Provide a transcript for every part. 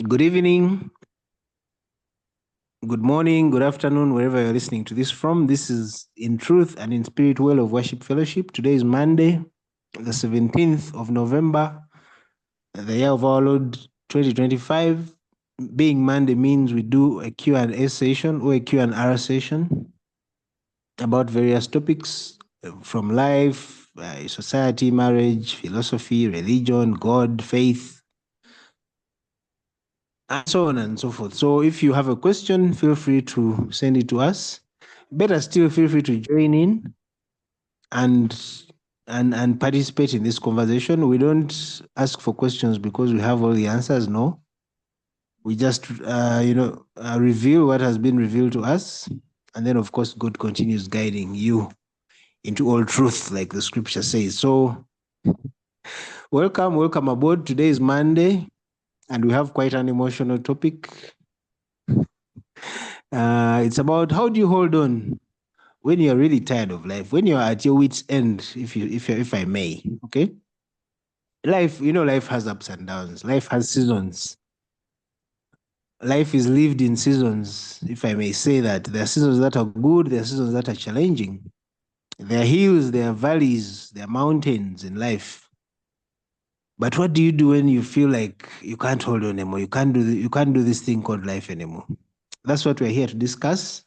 Good evening, good morning, good afternoon, wherever you're listening to this from. This is In Truth and in Spirit Well of Worship Fellowship. Today is Monday, the 17th of November, the year of our Lord 2025. Being Monday means we do a Q&A session or a Q&R session about various topics from life, society, marriage, philosophy, religion, God, faith, and so on and so forth. So if you have a question, feel free to send it to us. Better still, feel free to join in and and participate in this conversation. We don't ask for questions because we have all the answers. No, we just reveal what has been revealed to us, and then of course God continues guiding you into all truth, like the scripture says. So welcome aboard. Today is Monday, and we have quite an emotional topic. It's about how do you hold on when you're really tired of life, when you're at your wit's end, if I may. Okay, life has ups and downs. Life has seasons. Life is lived in seasons, if I may say that. There are seasons that are good. There are seasons that are challenging. There are hills, there are valleys, there are mountains in life. But what do you do when you feel like you can't hold on anymore? You can't do this thing called life anymore. That's what we're here to discuss.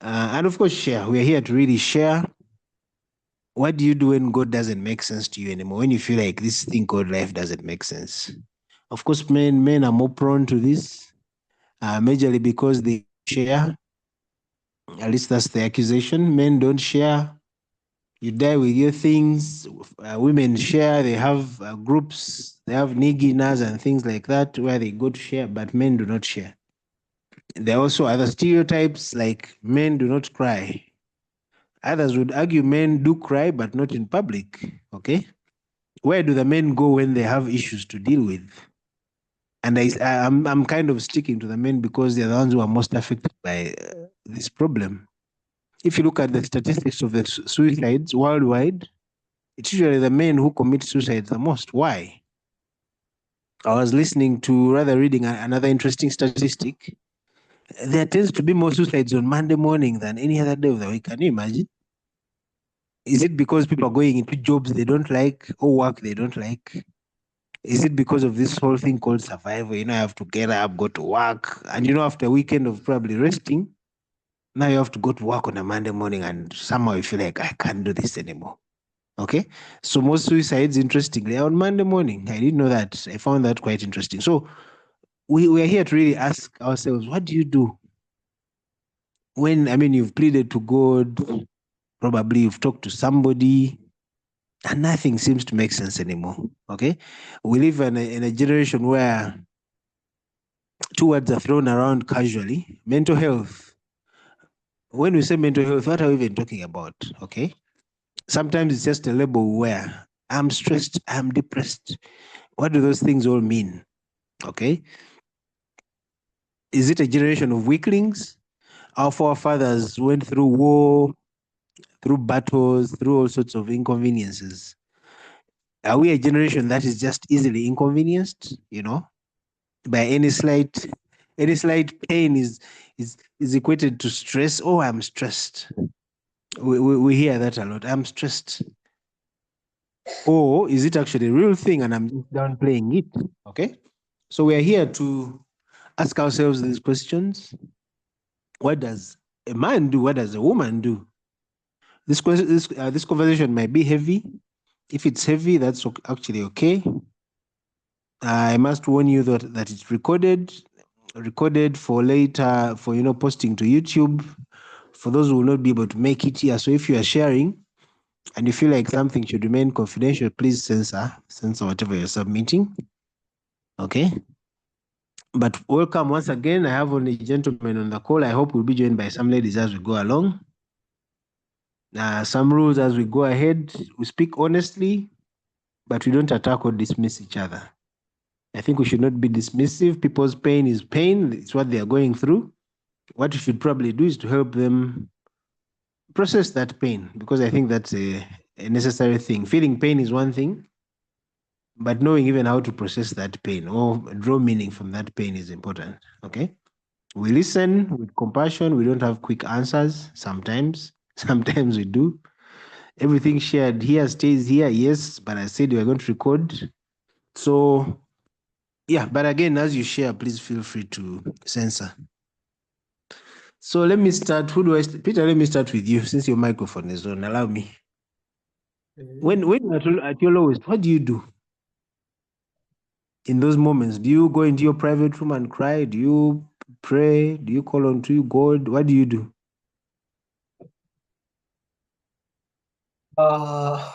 And of course, share. We're here to really share. What do you do when God doesn't make sense to you anymore? When you feel like this thing called life doesn't make sense? Of course, men are more prone to this, majorly because they share. At least that's the accusation. Men don't share. You die with your things. Women share. They have groups. They have niginas and things like that where they go to share, but men do not share. There are also other stereotypes like men do not cry. Others would argue men do cry, but not in public. Okay. Where do the men go when they have issues to deal with? And I'm kind of sticking to the men because they're the ones who are most affected by this problem. If you look at the statistics of the suicides worldwide, it's usually the men who commit suicide the most. Why? I was reading another interesting statistic. There tends to be more suicides on Monday morning than any other day of the week. Can you imagine? Is it because people are going into jobs they don't like or work they don't like? Is it because of this whole thing called survival? You have to get up, go to work, and after a weekend of probably resting, now you have to go to work on a Monday morning, and somehow you feel like I can't do this anymore. Okay, so most suicides, interestingly, are on Monday morning. I didn't know that. I found that quite interesting. So we are here to really ask ourselves, what do you do when you've pleaded to God, probably you've talked to somebody, and nothing seems to make sense anymore. Okay, we live in a generation where two words are thrown around casually. Mental health. When we say mental health, what are we even talking about? Okay. Sometimes it's just a label where I'm stressed, I'm depressed. What do those things all mean? Okay. Is it a generation of weaklings? Our forefathers went through war, through battles, through all sorts of inconveniences. Are we a generation that is just easily inconvenienced? By any slight pain is equated to stress. Oh, I'm stressed. We hear that a lot. I'm stressed. Or is it actually a real thing and I'm just downplaying it? Okay. So we are here to ask ourselves these questions. What does a man do? What does a woman do? This conversation might be heavy. If it's heavy, that's actually okay. I must warn you that it's recorded for later, for posting to YouTube, for those who will not be able to make it here. So if you are sharing and you feel like something should remain confidential, please censor whatever you're submitting. Okay. But welcome once again. I have only gentlemen on the call. I hope we'll be joined by some ladies as we go along. Some rules as we go ahead. We speak honestly, but we don't attack or dismiss each other. I think we should not be dismissive. People's pain is pain. It's what they are going through. What we should probably do is to help them process that pain, because I think that's a necessary thing. Feeling pain is one thing, but knowing even how to process that pain or draw meaning from that pain is important. Okay. We listen with compassion. We don't have quick answers sometimes. Sometimes we do. Everything shared here stays here, yes, but I said we're going to record. So, yeah, but again, as you share, please feel free to censor. So let me start. Who do I? Peter, let me start with you since your microphone is on. Allow me. When you're at your lowest, what do you do in those moments? Do you go into your private room and cry? Do you pray? Do you call on to God? What do you do? Uh,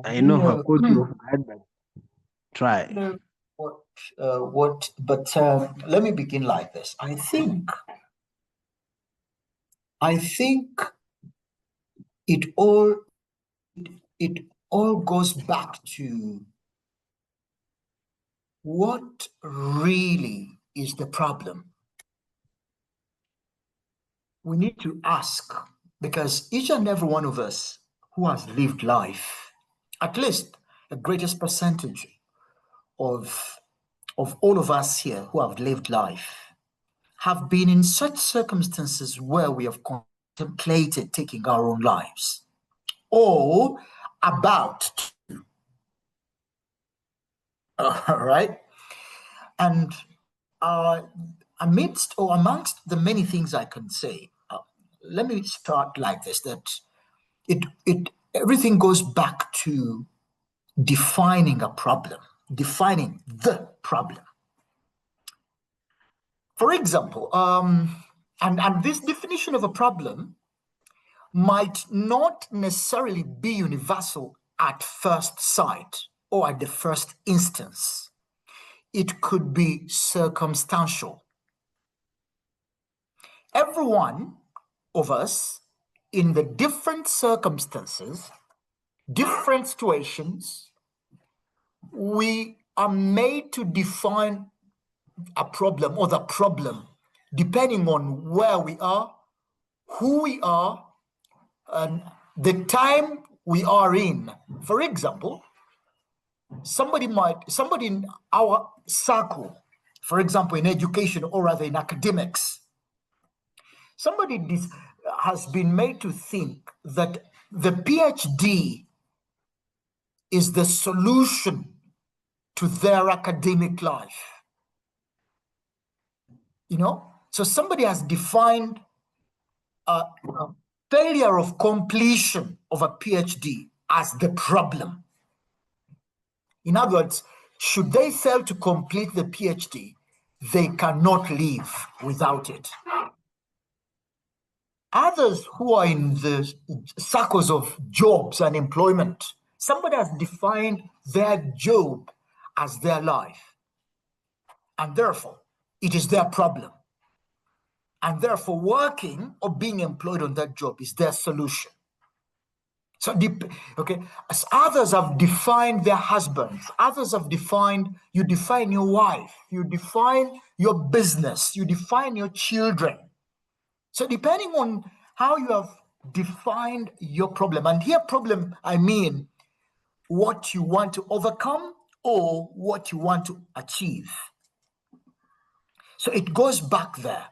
I know I've caught you off guard, but try. know but let me begin like this. I think it all it all goes back to what really is the problem. We need to ask, because each and every one of us who has lived life, at least the greatest percentage of all of us here who have lived life, have been in such circumstances where we have contemplated taking our own lives or about all right. And uh, amongst the many things I can say, let me start like this: that it everything goes back to defining a problem, defining the problem. For example, and this definition of a problem might not necessarily be universal at first sight or at the first instance. It could be circumstantial. Every one of us, in the different circumstances, different situations, we are made to define a problem or the problem depending on where we are, who we are, and the time we are in. For example, somebody in our circle, for example, in education or rather in academics, somebody has been made to think that the PhD is the solution to their academic life. So somebody has defined a failure of completion of a PhD as the problem. In other words, should they fail to complete the PhD, they cannot live without it. Others who are in the circles of jobs and employment, somebody has defined their job as their life, and therefore it is their problem. And therefore working or being employed on that job is their solution. So, as others have defined their husbands, others have defined, you define your wife, you define your business, you define your children. So depending on how you have defined your problem, and here problem, I mean what you want to overcome or what you want to achieve. So it goes back there.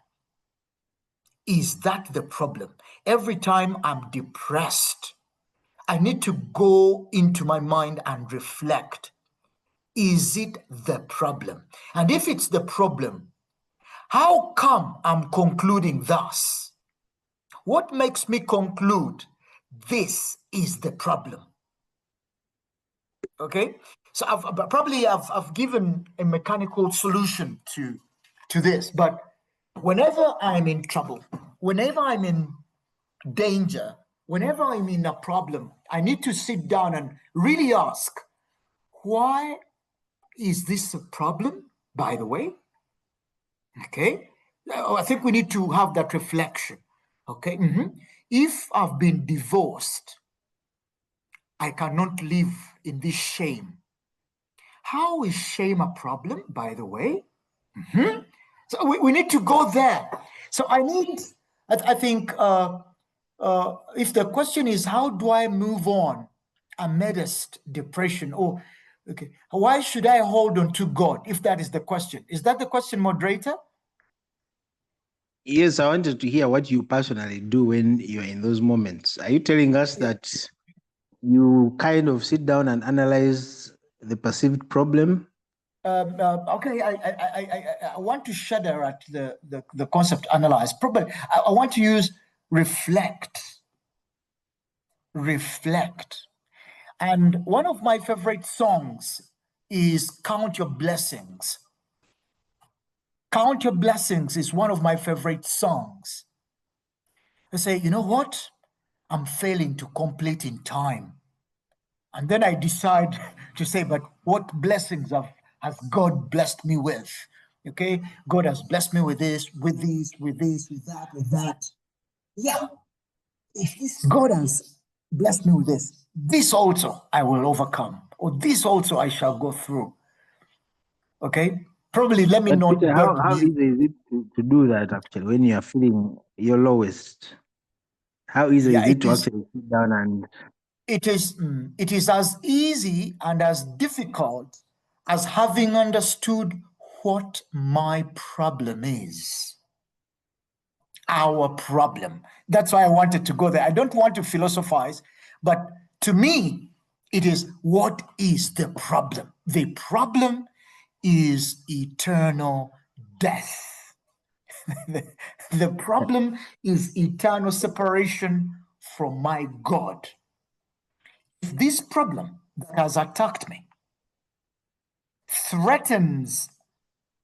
Is that the problem? Every time I'm depressed, I need to go into my mind and reflect. Is it the problem? And if it's the problem, how come I'm concluding thus? What makes me conclude this is the problem? Okay, so I've given a mechanical solution to this, but whenever I'm in trouble, whenever I'm in danger, whenever I'm in a problem, I need to sit down and really ask, why is this a problem, by the way? Okay, I think we need to have that reflection. Okay, if I've been divorced, I cannot live in this shame. How is shame a problem, by the way? So we need to go there. So I think if the question is, how do I move on? amidst depression? Or, okay, why should I hold on to God, if that is the question? Is that the question, moderator? Yes, I wanted to hear what you personally do when you're in those moments. Are you telling us that you kind of sit down and analyze the perceived problem? Okay, I want to shudder at the concept analyze. Probably, I want to use reflect. Reflect. And one of my favorite songs is Count Your Blessings. Count Your Blessings is one of my favorite songs. I say, you know what? I'm failing to complete in time. And then I decide to say, but what blessings has God blessed me with? Okay, God has blessed me with this, with that, with that. Yeah, if this God has blessed me with this also I will overcome, or this also I shall go through. Okay, probably let me But not Peter, burn how you. easy is it to do that actually when you are feeling your lowest? How easy Yeah, is it to actually sit down and it is as easy and as difficult as having understood what my problem is. Our problem. That's why I wanted to go there. I don't want to philosophize, but to me, it is what is the problem? The problem is eternal death. The problem is eternal separation from my God. If this problem that has attacked me threatens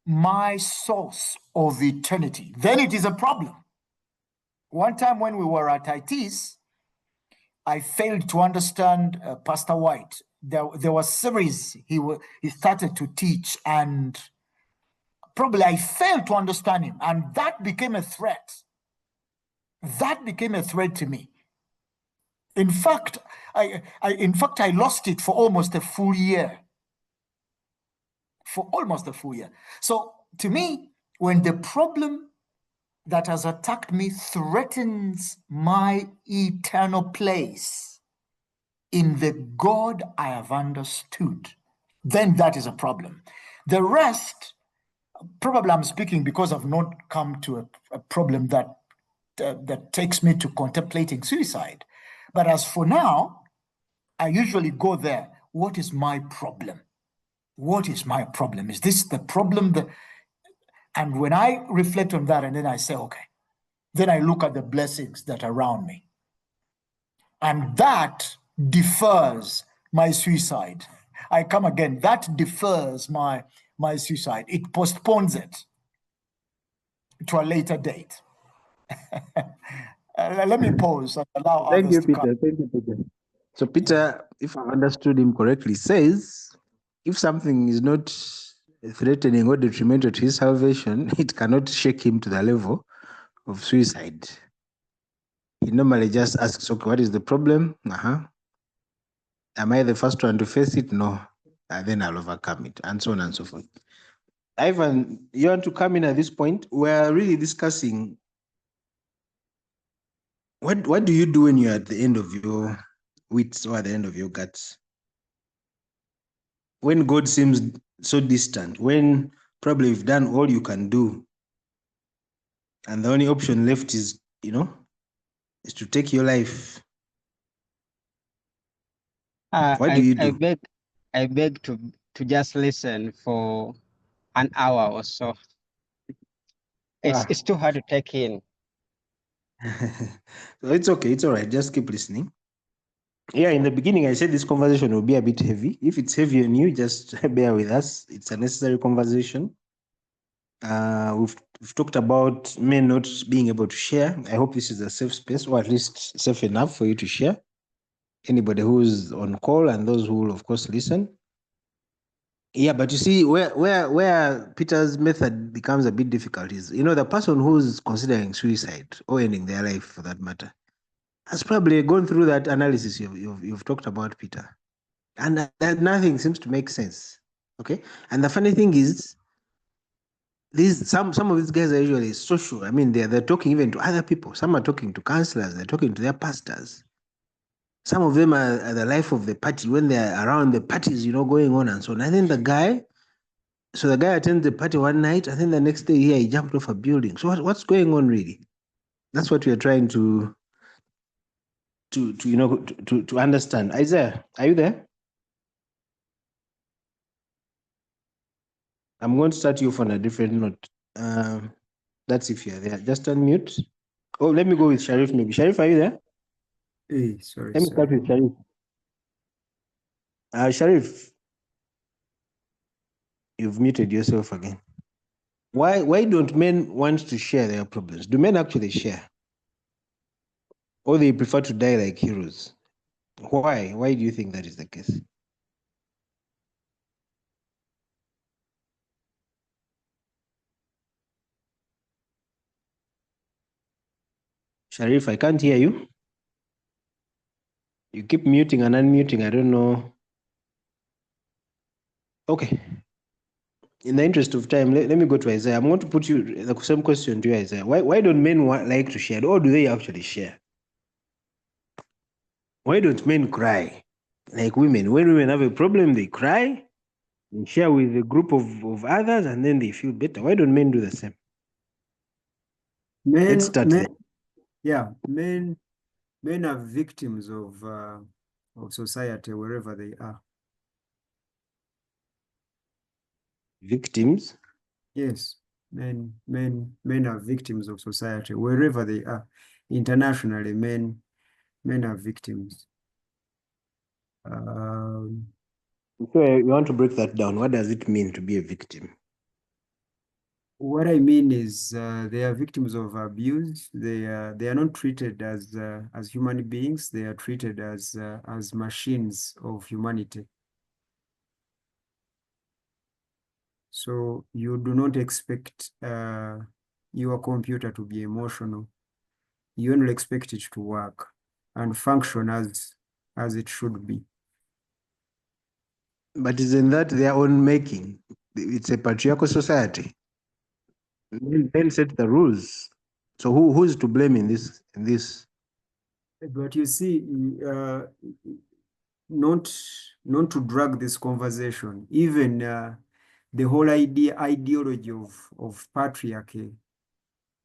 my source of eternity, then it is a problem. One time when we were at IT's, I failed to understand Pastor White. There was series he started to teach, and probably I failed to understand him, and that became a threat. That became a threat to me. In fact, I lost it for almost a full year. For almost a full year. So to me, when the problem that has attacked me threatens my eternal place in the God I have understood, then that is a problem. The rest, probably I'm speaking because I've not come to a problem that takes me to contemplating suicide. But as for now, I usually go there. What is my problem? What is my problem? Is this the problem that? And when I reflect on that, and then I say, okay, then I look at the blessings that are around me. And that defers my suicide. I come again, that defers my suicide. It postpones it to a later date. Let me pause and allow thank others you, to come. Peter. Thank you, Peter. So Peter, if I understood him correctly, says if something is not threatening or detrimental to his salvation, it cannot shake him to the level of suicide. He normally just asks, okay, what is the problem? Am I the first one to face it? No. And then I'll overcome it, and so on and so forth. Ivan, you want to come in at this point? We're really discussing what do you do when you're at the end of your wits or at the end of your guts? When God seems so distant, when probably you've done all you can do, and the only option left is, is to take your life. What do you do? I beg to just listen for an hour or so. It's too hard to take in. So it's okay. It's all right. Just keep listening. Yeah, in the beginning, I said this conversation will be a bit heavy. If it's heavy on you, just bear with us. It's a necessary conversation. We've talked about men not being able to share. I hope this is a safe space, or at least safe enough for you to share. Anybody who's on call and those who will, of course, listen. Yeah, but you see, where Peter's method becomes a bit difficult is, the person who's considering suicide or ending their life, for that matter, has probably gone through that analysis you've talked about, Peter, and that nothing seems to make sense. Okay, and the funny thing is, some of these guys are usually social. I mean, they're talking even to other people. Some are talking to counselors. They're talking to their pastors. Some of them are the life of the party when they're around the parties, going on and so on. I think the guy attends the party one night. I think the next day he jumped off a building. So what's going on really? That's what we are trying to understand. Isaiah, are you there? I'm going to start you off on a different note. That's if you're there. Just unmute. Oh, let me go with Sharif maybe. Sharif, are you there? Hey, sorry. Let me start with Sharif. Sharif, you've muted yourself again. Why don't men want to share their problems? Do men actually share? Or they prefer to die like heroes? Why? Why do you think that is the case? Sharif, I can't hear you. You keep muting and unmuting. I don't know. Okay. In the interest of time, let me go to Isaiah. I'm going to put you the same question to you, Isaiah. Why don't men like to share? Or do they actually share? Why don't men cry like women? When women have a problem, they cry, they share with a group of others, and then they feel better. Why don't men do the same? Let's start there. Yeah, men are victims of society wherever they are. Victims? Yes, men are victims of society wherever they are. Internationally, men are victims. So you want to break that down. What does it mean to be a victim? What I mean is they are victims of abuse. They are not treated as human beings. They are treated as machines of humanity. So you do not expect your computer to be emotional. You only expect it to work and function as it should be. But isn't that their own making? It's a patriarchal society. Men set the rules. So who's to blame in this? But you see, not to drag this conversation, even the whole ideology of patriarchy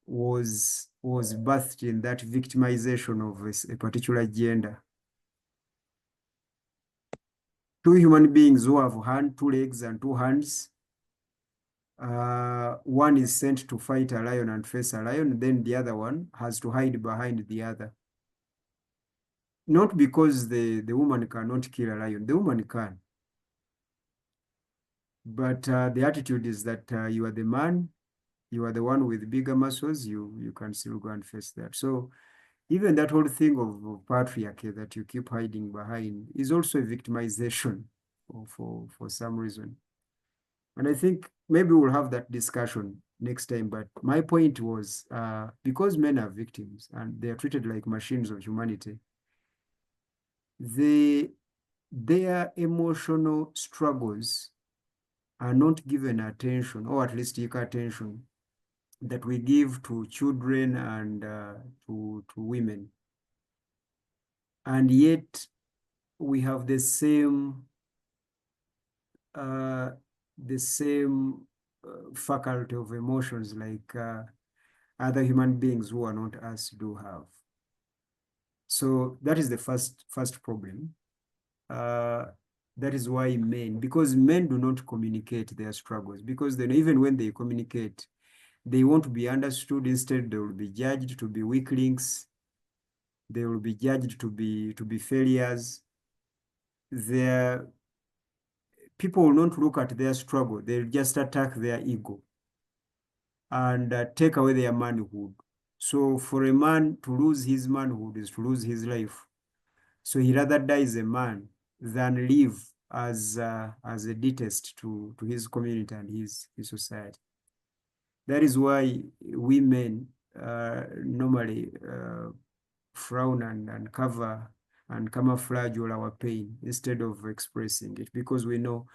was birthed in that victimization of a particular gender. Two human beings who have two legs and two hands. One is sent to fight a lion and face a lion, then the other one has to hide behind the other. Not because the woman cannot kill a lion, the woman can. But the attitude is that you are the man, you are the one with bigger muscles, you can still go and face that. So even that whole thing of patriarchy that you keep hiding behind is also a victimization for some reason. And I think maybe we'll have that discussion next time. But my point was because men are victims and they are treated like machines of humanity, their emotional struggles are not given attention, or at least equal attention, that we give to children and to women. And yet we have the same faculty of emotions like other human beings who are not us do have. So that is the first problem. That is why because men do not communicate their struggles, because then even when they communicate, they want to be understood. Instead, they will be judged to be weaklings. They will be judged to be failures. People will not look at their struggle. They'll just attack their ego and take away their manhood. So for a man to lose his manhood is to lose his life. So he rather dies a man than live as a detest to his community and his society. That is why women normally frown and cover and camouflage all our pain instead of expressing it, because we know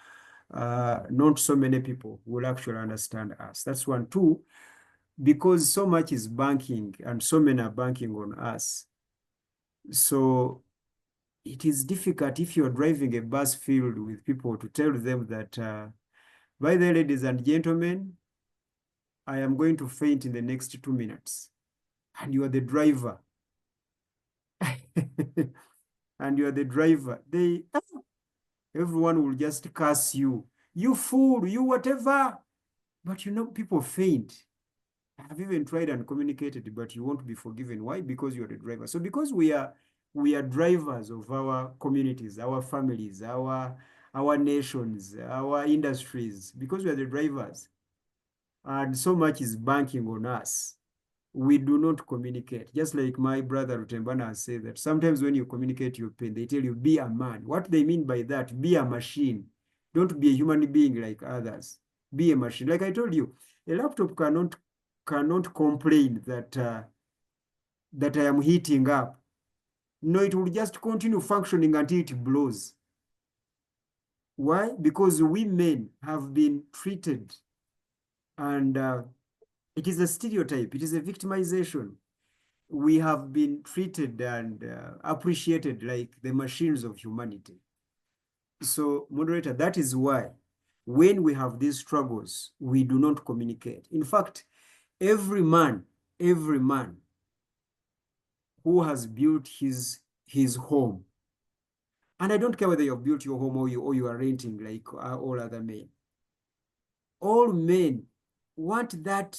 not so many people will actually understand us. That's one. Two, because so much is banking and so many are banking on us. So it is difficult if you're driving a bus filled with people to tell them that, by the way, ladies and gentlemen, I am going to faint in the next 2 minutes. And you are the driver. And you are the driver. Everyone will just curse you. You fool, you whatever. But you know, people faint. I've even tried and communicated, but you won't be forgiven. Why? Because you're the driver. So because we are drivers of our communities, our families, our nations, our industries, because we are the drivers, and so much is banking on us, we do not communicate. Just like my brother Rutembana has said that sometimes when you communicate your pain, they tell you, be a man. What they mean by that, be a machine. Don't be a human being like others. Be a machine. Like I told you, a laptop cannot complain that that I am heating up. No, it will just continue functioning until it blows. Why? Because we men have been treated, and it is a stereotype, it is a victimization. We have been treated and appreciated like the machines of humanity. So, moderator, that is why when we have these struggles, we do not communicate. In fact, every man who has built his home, and I don't care whether you've built your home or you are renting like all other men, all men want that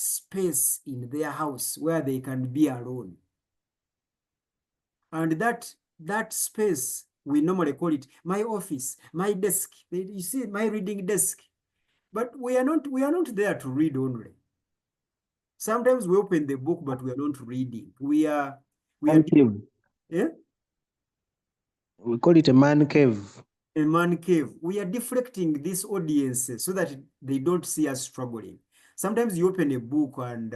space in their house where they can be alone. And that space, we normally call it my office, my desk. You see, my reading desk. But we are not there to read only. Sometimes we open the book, but we are not reading. We are cave. Yeah? We call it a man cave. A man cave. We are deflecting these audiences so that they don't see us struggling. Sometimes you open a book and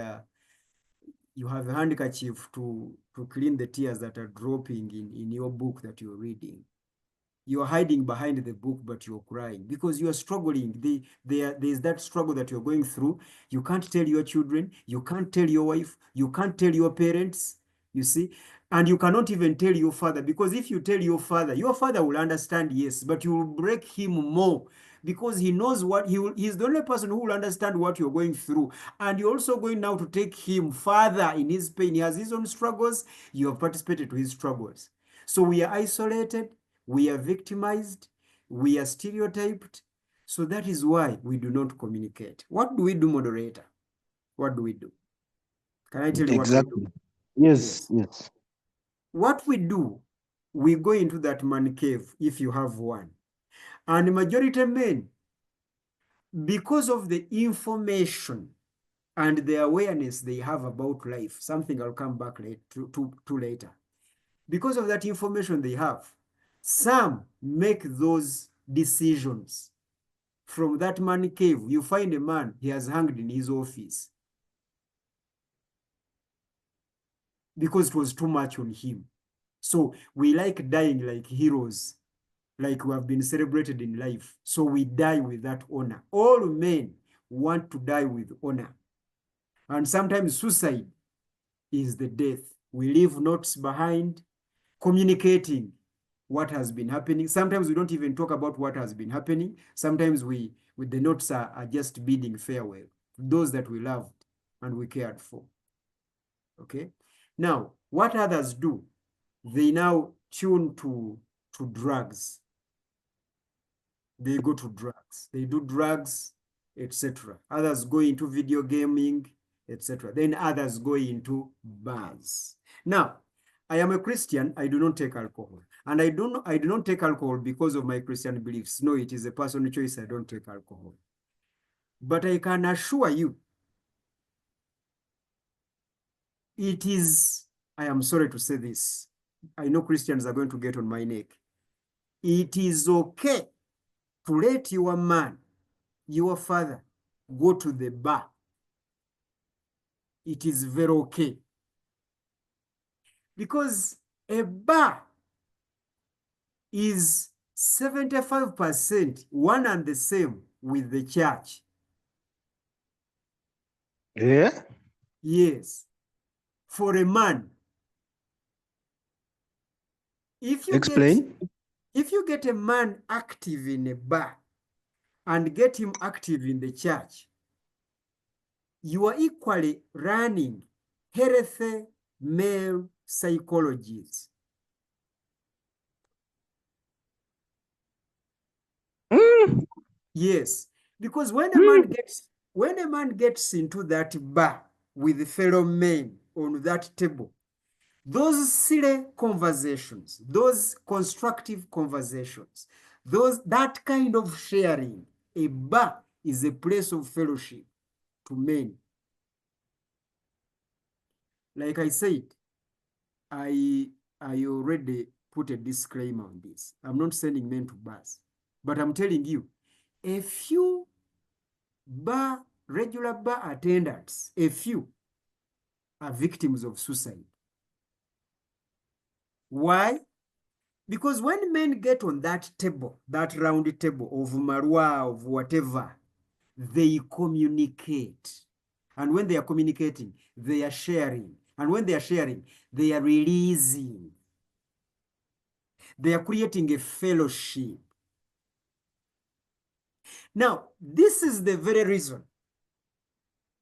you have a handkerchief to clean the tears that are dropping in your book that you're reading. You're hiding behind the book, but you're crying because you are struggling. There's that struggle that you're going through. You can't tell your children. You can't tell your wife. You can't tell your parents, you see. And you cannot even tell your father, because if you tell your father will understand, yes, but you will break him more because he knows what he's the only person who will understand what you're going through. And you're also going now to take him further in his pain. He has his own struggles. You have participated to his struggles. So we are isolated. We are victimized, we are stereotyped. So that is why we do not communicate. What do we do, moderator? What do we do? Can I tell you exactly. what we do? Yes. What we do, we go into that man cave, if you have one. And majority men, because of the information and the awareness they have about life, something I'll come back to later. Because of that information they have, some make those decisions. From that man cave, you find a man, he has hanged in his office because it was too much on him. So we like dying like heroes, like we have been celebrated in life. So we die with that honor. All men want to die with honor. And sometimes suicide is the death. We leave notes behind, communicating what has been happening. Sometimes we don't even talk about what has been happening. Sometimes with the notes are just bidding farewell to those that we loved and we cared for. Okay. Now, what others do, they now tune to drugs. They go to drugs. They do drugs, etc. Others go into video gaming, etc. Then others go into bars. Now, I am a Christian. I do not take alcohol. And I do not take alcohol because of my Christian beliefs. No, it is a personal choice. I don't take alcohol. But I can assure you, it is, I am sorry to say this, I know Christians are going to get on my neck. It is okay to let your man, your father, go to the bar. It is very okay. Because a bar is 75% one and the same with the church. Yeah. Yes. For a man, If you Explain. if you get a man active in a bar and get him active in the church, you are equally running healthy male psychologies. Yes, because when a man gets into that bar with fellow men on that table, those silly conversations, those constructive conversations, that kind of sharing, a bar is a place of fellowship to men. Like I said, I already put a disclaimer on this. I'm not sending men to bars, but I'm telling you, a few regular bar attendants, a few are victims of suicide. Why? Because when men get on that table, that round table of marwa, of whatever, they communicate. And when they are communicating, they are sharing. And when they are sharing, they are releasing. They are creating a fellowship. Now, this is the very reason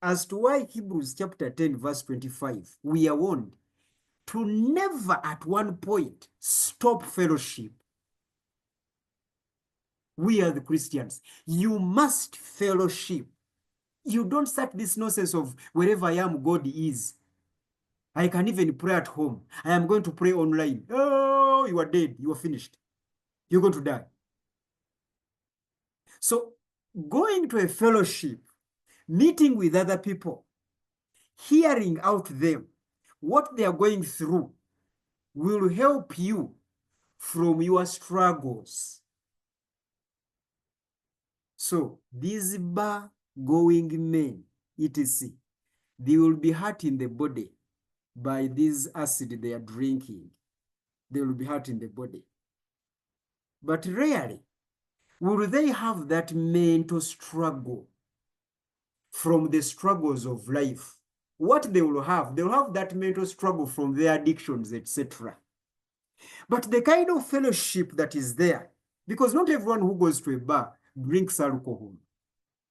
as to why Hebrews chapter 10, verse 25, we are warned to never at one point stop fellowship. We are the Christians. You must fellowship. You don't start this nonsense of wherever I am, God is. I can even pray at home. I am going to pray online. Oh, you are dead. You are finished. You're going to die. So going to a fellowship, meeting with other people, hearing out them, what they are going through will help you from your struggles. So these bar-going men, etc., they will be hurt in the body by this acid they are drinking. They will be hurt in the body. But rarely will they have that mental struggle from the struggles of life. What they will have that mental struggle from their addictions, etc. But the kind of fellowship that is there, because not everyone who goes to a bar drinks alcohol.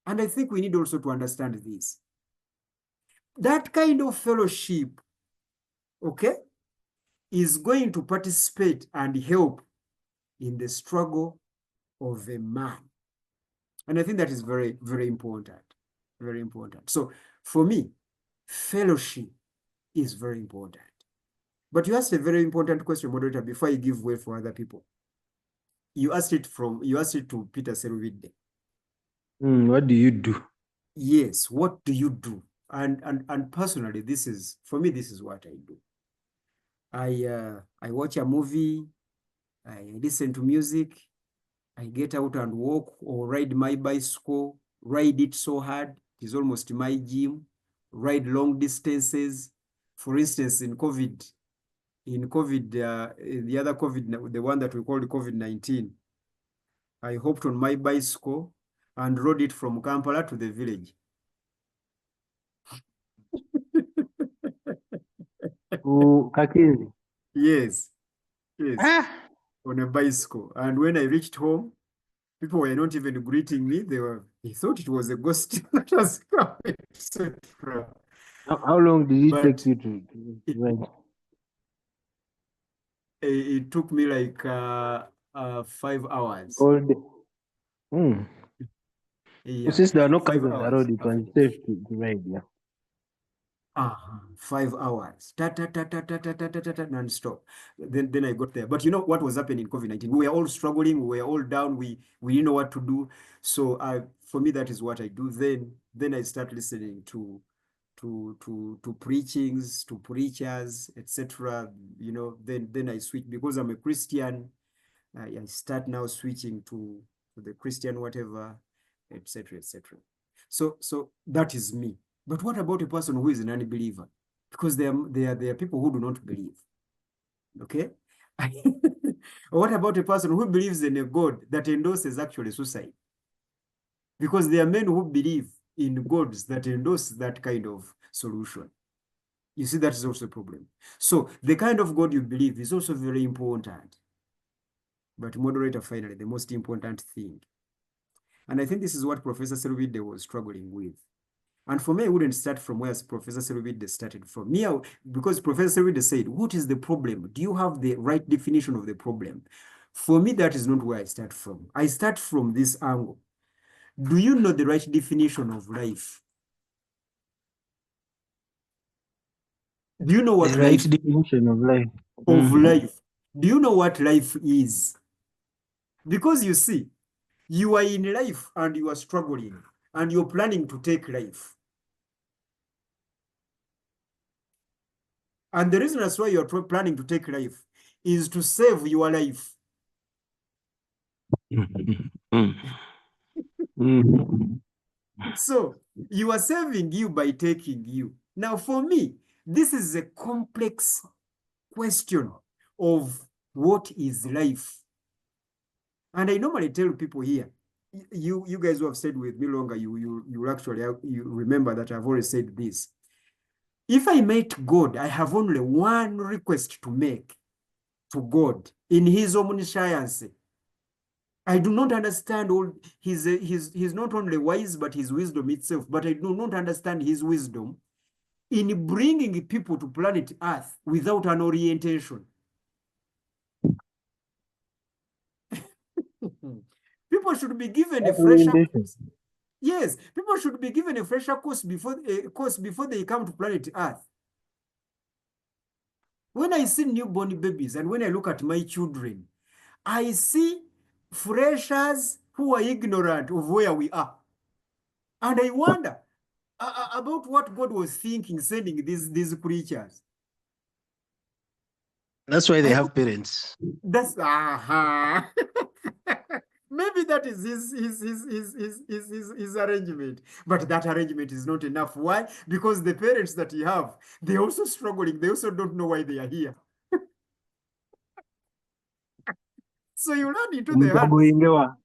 And I think we need also to understand this. That kind of fellowship, okay, is going to participate and help in the struggle of a man. And I think that is very, very important. Very important. So for me, fellowship is very important. But you asked a very important question, moderator, before you give way for other people. You asked it to Peter Seruvide. What do you do? Yes, what do you do? And personally, for me, this is what I do. I watch a movie, I listen to music, I get out and walk or ride my bicycle, ride it so hard, it is almost my gym, ride long distances. For instance, in COVID, the other COVID, the one that we called COVID-19, I hopped on my bicycle and rode it from Kampala to the village. Kakinzi. Yes, Ah, on a bicycle. And when I reached home, people were not even greeting me. They thought it was a ghost that was coming, etc. how long did it But take you to ride? it took me like 5 hours. All day. Yeah, Since there are no 5 cars on the hours. road, it was safe to ride, yeah. 5 hours, non-stop. Then I got there. But you know what was happening in COVID-19? We were all struggling. We were all down. We didn't know what to do. So for me, that is what I do. Then I start listening to preachings, to preachers, etc. You know, then I switch because I'm a Christian. I start now switching to the Christian whatever, etc., etc. So that is me. But what about a person who is an unbeliever? Because there are people who do not believe. Okay? Or what about a person who believes in a God that endorses actually suicide? Because there are men who believe in gods that endorse that kind of solution. You see, that is also a problem. So the kind of God you believe is also very important. But moderator, finally, the most important thing. And I think this is what Professor Serubide was struggling with. And for me, I wouldn't start from where Professor Serubide started from. Because Professor Serubide said, what is the problem? Do you have the right definition of the problem? For me, that is not where I start from. I start from this angle. Do you know the right definition of life? Do you know what The right life definition of life. of life? Do you know what life is? Because you see, you are in life and you are struggling and you're planning to take life. And the reason that's why you're planning to take life is to save your life. So you are saving you by taking you. Now, for me, this is a complex question of what is life. And I normally tell people here, you guys who have stayed with me longer, you actually you remember that I've always said this. If I met God, I have only one request to make to God in his omniscience. I do not understand all he's not only wise, but his wisdom itself, but I do not understand his wisdom in bringing people to planet Earth without an orientation. People should be given a fresher course. Yes, people should be given a fresher course before they come to planet Earth. When I see newborn babies and when I look at my children, I see freshers who are ignorant of where we are. And I wonder about what God was thinking sending these creatures. That's why they have parents. That's maybe that is his arrangement. But that arrangement is not enough. Why? Because the parents that you have, they're also struggling. They also don't know why they are here. So you run into the hands.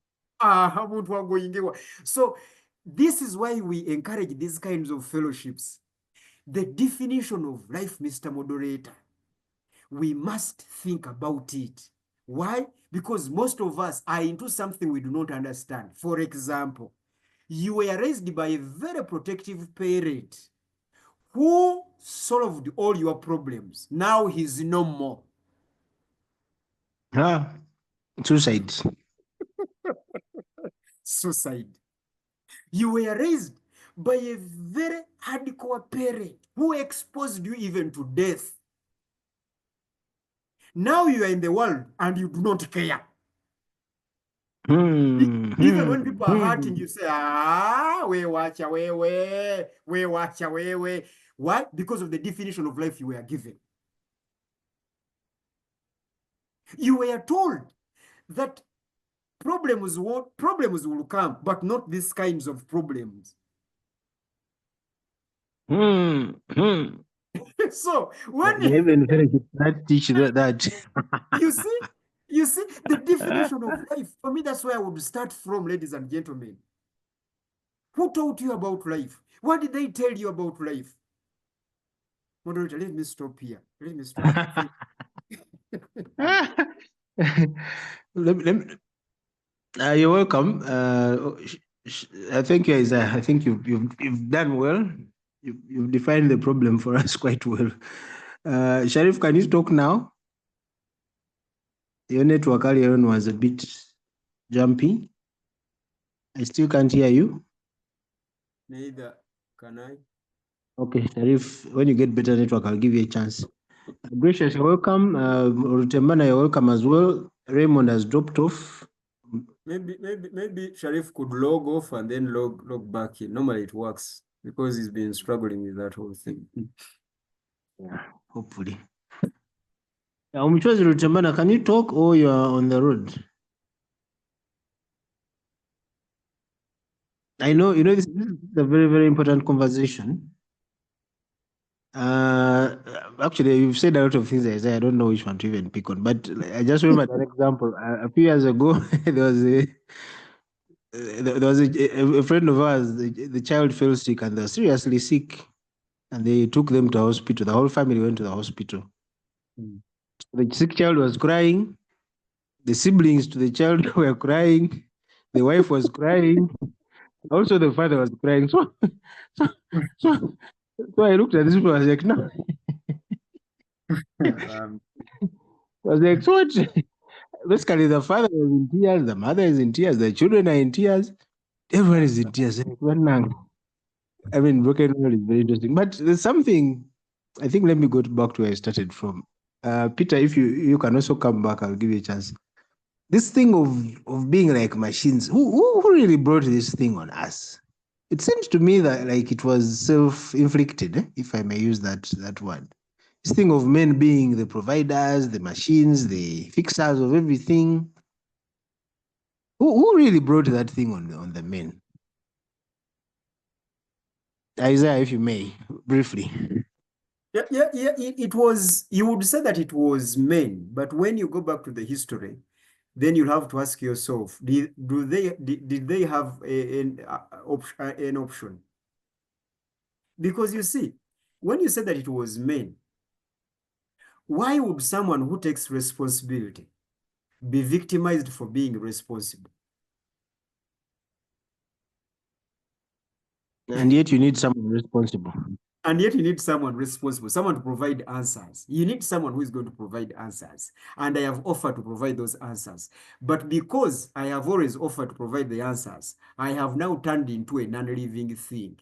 So this is why we encourage these kinds of fellowships. The definition of life, Mr. Moderator, we must think about it. Why? Because most of us are into something we do not understand. For example, you were raised by a very protective parent who solved all your problems. Now he's no more. Suicide. Suicide. You were raised by a very hardcore parent who exposed you even to death. Now you are in the world and you do not care. Even when people are hurting, you say, we watch away. Why? Because of the definition of life you were given. You were told that problems will come, but not these kinds of problems. So when that teach that you see the definition of life, for me, that's where I would start from, ladies and gentlemen. Who taught you about life? What did they tell you about life? Moderator, let me stop here. Let me stop. You're welcome. I think you've done well. You've defined the problem for us quite well. Sharif, can you talk now? Your network earlier on was a bit jumpy. I still can't hear you. Neither can I. Okay, Sharif, when you get better network, I'll give you a chance. Gracious, you're welcome. Rutemana, you're welcome as well. Raymond has dropped off. Maybe Sharif could log off and then log back in. Normally it works because he's been struggling with that whole thing. Yeah, hopefully. Umchozi Rutemana, can you talk or you are on the road? I know, this is a very, very important conversation. Actually, you've said a lot of things. I don't know which one to even pick on, but I just remember an example. A few years ago, there was a friend of ours. The child fell sick, and they're seriously sick. and they took them to the hospital. The whole family went to the hospital. Mm. The sick child was crying. The siblings to the child were crying. The wife was crying. Also, the father was crying. So, so, so I looked at this people. I was like, no. Um, I was like, so what? Basically, the father is in tears, the mother is in tears, the children are in tears, everyone is in tears. I mean, broken world is very interesting. But there's something, I think, let me go back to where I started from. Peter, if you can also come back, I'll give you a chance. This thing of being like machines, who really brought this thing on us? It seems to me that like it was self-inflicted, if I may use that word. This thing of men being the providers, the machines, the fixers of everything. Who really brought that thing on the men? Isaiah, if you may, briefly. yeah, it was, you would say that it was men, but when you go back to the history, then you'll have to ask yourself, did they have an option? Because you see, when you say that it was men, why would someone who takes responsibility be victimized for being responsible? And yet you need someone responsible. And yet you need someone responsible, someone to provide answers. You need someone who is going to provide answers. And I have offered to provide those answers. But because I have always offered to provide the answers, I have now turned into a non-living thing.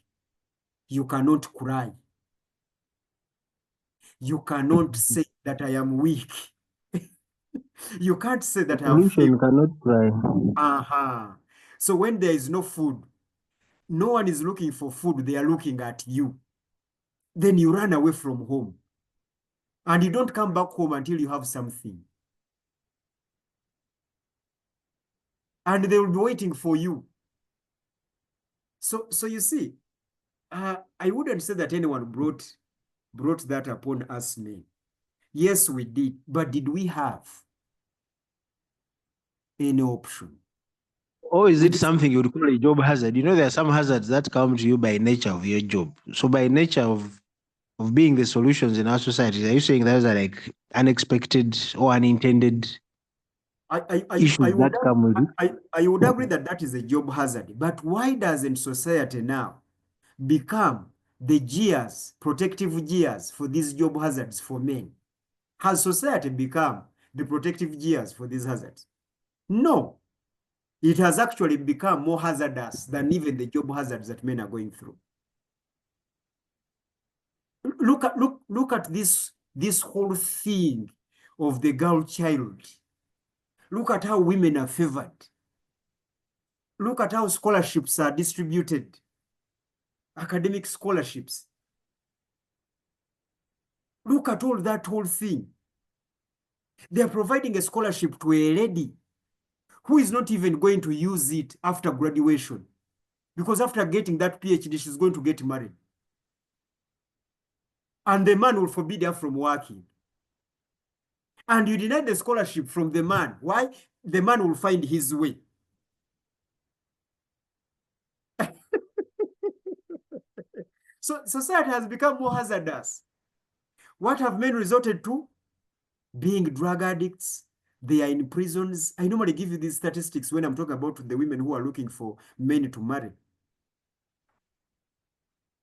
You cannot cry. You cannot say that I am weak. You can't say that I have failed. Solution cannot cry. So when there is no food, no one is looking for food, they are looking at you. Then you run away from home. And you don't come back home until you have something. And they will be waiting for you. So you see, I wouldn't say that anyone brought that upon us men. Yes, we did. But did we have any option? Or is it something you would call a job hazard? You know, there are some hazards that come to you by nature of your job. So by nature of being the solutions in our society, are you saying those are like unexpected or unintended issues that come with it? I would agree that that is a job hazard. But why doesn't society now become the gears, protective gears for these job hazards for men? Has society become the protective gears for these hazards? No. It has actually become more hazardous than even the job hazards that men are going through. Look at this whole thing of the girl child. Look at how women are favored. Look at how scholarships are distributed, academic scholarships. Look at all that whole thing. They're providing a scholarship to a lady who is not even going to use it after graduation. Because after getting that PhD, she's going to get married. And the man will forbid her from working. And you deny the scholarship from the man. Why? The man will find his way. So society has become more hazardous. What have men resorted to? Being drug addicts. They are in prisons. I normally give you these statistics when I'm talking about the women who are looking for men to marry.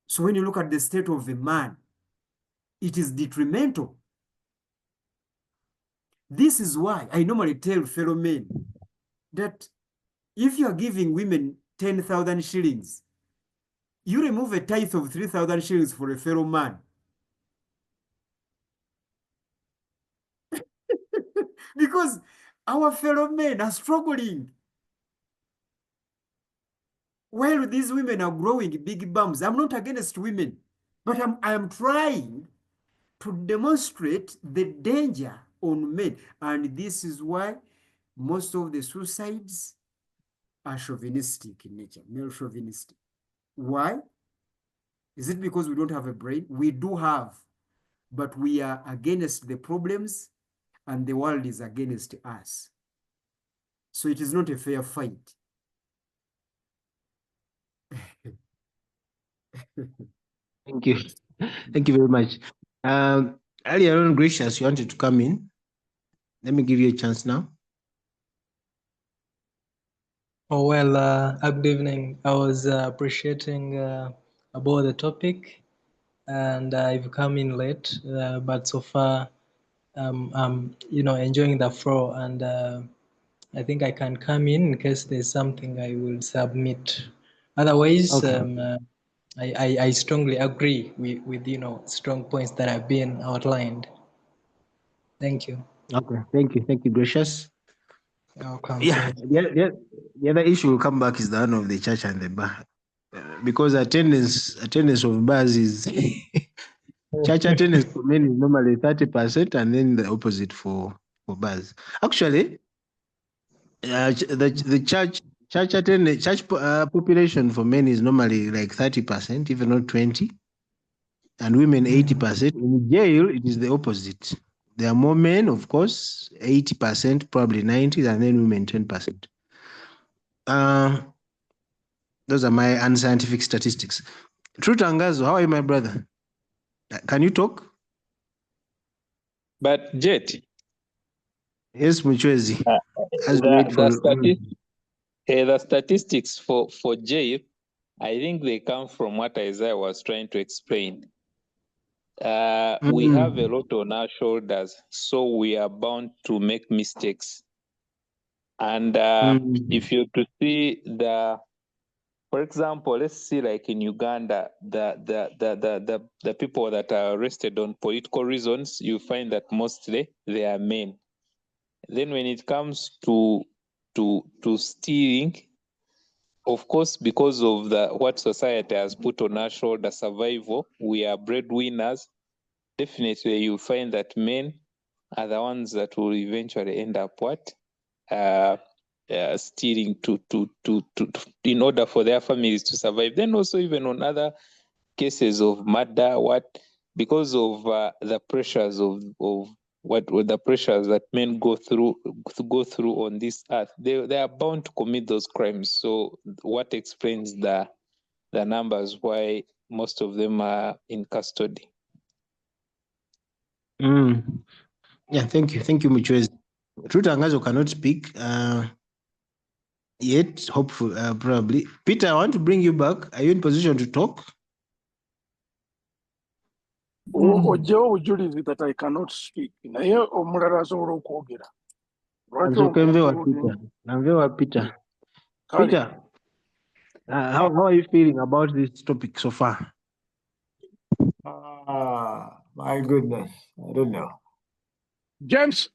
So when you look at the state of the man, it is detrimental. This is why I normally tell fellow men that if you are giving women 10,000 shillings, you remove a tithe of 3,000 shillings for a fellow man. Because our fellow men are struggling. While these women are growing big bums, I'm not against women, but I am trying to demonstrate the danger on men. And this is why most of the suicides are chauvinistic in nature, male chauvinistic. Why? Is it because we don't have a brain? We do have, but we are against the problems and the world is against us. So it is not a fair fight. Thank you. Thank you very much. Earlier on, Gracious, you wanted to come in. Let me give you a chance now. Oh, well, good evening. I was appreciating about the topic, and I've come in late, but so far, I'm enjoying the flow, and I think I can come in case there's something I will submit. Otherwise, Okay. I strongly agree with strong points that have been outlined. Thank you. Okay. Thank you, Gracious. Welcome. Yeah, the other issue will come back is the one of the church and the bar. Because attendance of bars is church attendance for men is normally 30%, and then the opposite for bars. Actually, the church attendance, population for men is normally like 30%, even not 20, and women 80%. In jail, it is the opposite. There are more men, of course, 80%, probably 90%, and then women 10%. Those are my unscientific statistics. True Tangazo, how are you, my brother? Can you talk? But Jet, Yes, Muchwezi. As we wait for the statistics for jail, I think they come from what Isaiah was trying to explain. We have a lot on our shoulders, so we are bound to make mistakes. And if you to see for example, let's see like in Uganda, the people that are arrested on political reasons, you find that mostly they are men. Then when it comes to stealing, of course, because of what society has put on our shoulder, survival, we are breadwinners. Definitely, you find that men are the ones that will eventually end up stealing to in order for their families to survive. Then also even on other cases of murder, because of the pressures of what the pressures that men go through on this earth, they are bound to commit those crimes. So what explains the numbers why most of them are in custody? Yeah, thank you, Muchwezi. True Tangazo cannot speak yet. Hopefully, probably. Peter, I want to bring you back. Are you in position to talk? Ojjawo bujulizi that I cannot speak. Naye omulala asobola okwogera. Namvewa Peter. Peter, how are you feeling about this topic so far? My goodness, I don't know. James?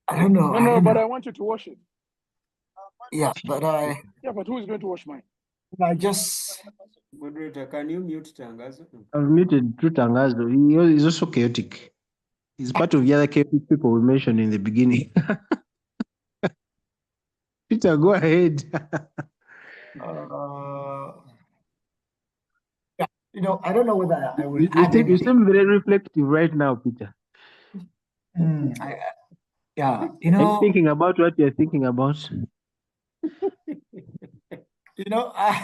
I don't know. No, but I want you to wash it. Yeah, but Yeah, but who is going to wash mine? I just... Moderator, can you mute Tangazo? I've muted True Tangazo. He's also chaotic. He's part of the other chaotic people we mentioned in the beginning. Peter, go ahead. yeah, I don't know whether I will You add anything. You seem very reflective right now, Peter. Yeah, Are you thinking about what you're thinking about? I've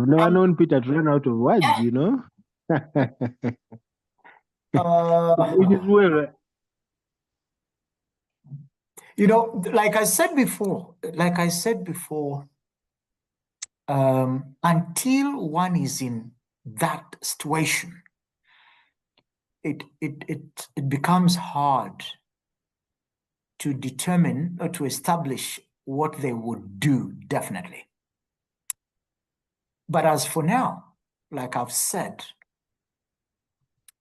never known Peter to run out of words, It is well. like I said before, until one is in that situation, it becomes hard to determine or to establish what they would do, definitely. But as for now, like I've said,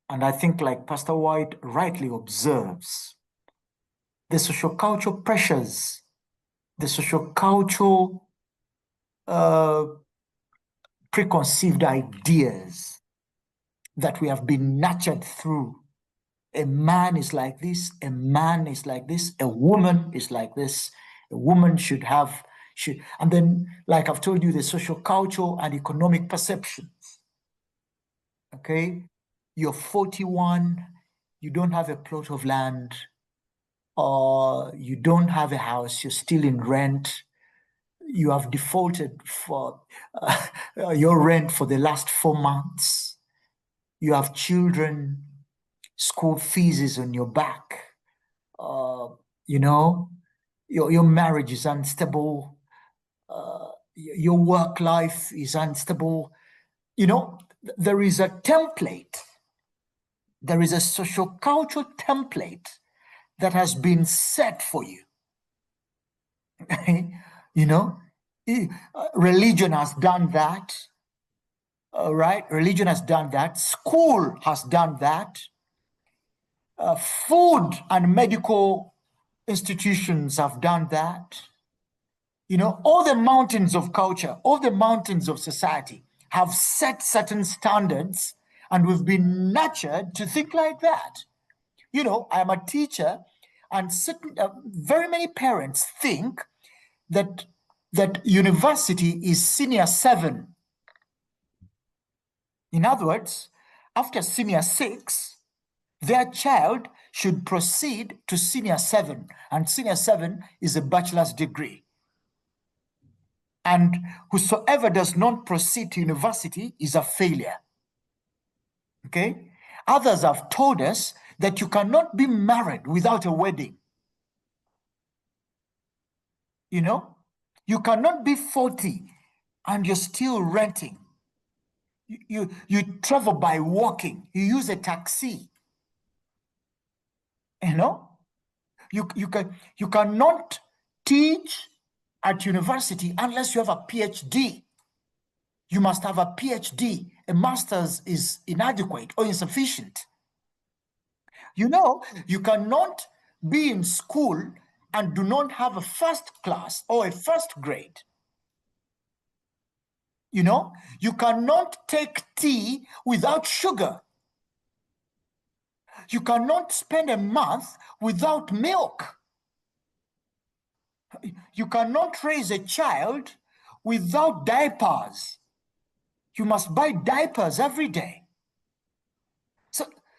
and I think like Pastor White rightly observes, the sociocultural pressures, the sociocultural preconceived ideas that we have been nurtured through. A man is like this, a man is like this, a woman is like this, a woman should, and then, like I've told you, the sociocultural and economic perceptions. Okay? You're 41, you don't have a plot of land, or you don't have a house, you're still in rent. you have defaulted for your rent for the last 4 months. You have children, school fees is on your back. You know, your marriage is unstable. Your work life is unstable. You know, there is a template. There is a social cultural template that has been set for you. You know, religion has done that. Right? Religion has done that. School has done that. Food and medical institutions have done that. You know, all the mountains of culture, all the mountains of society have set certain standards, and we've been nurtured to think like that. You know, I'm a teacher, and very many parents think that university is senior 7. In other words, after senior 6, their child should proceed to senior 7, and senior 7 is a bachelor's degree. And whosoever does not proceed to university is a failure. Okay? Others have told us that you cannot be married without a wedding. You know? You cannot be 40 and you're still renting. You travel by walking. You use a taxi. You know? You cannot teach at university unless you have a PhD. You must have a PhD. A master's is inadequate or insufficient. You know, you cannot be in school and do not have a first class or a first grade. You know, you cannot take tea without sugar. You cannot spend a month without milk. You cannot raise a child without diapers. You must buy diapers every day.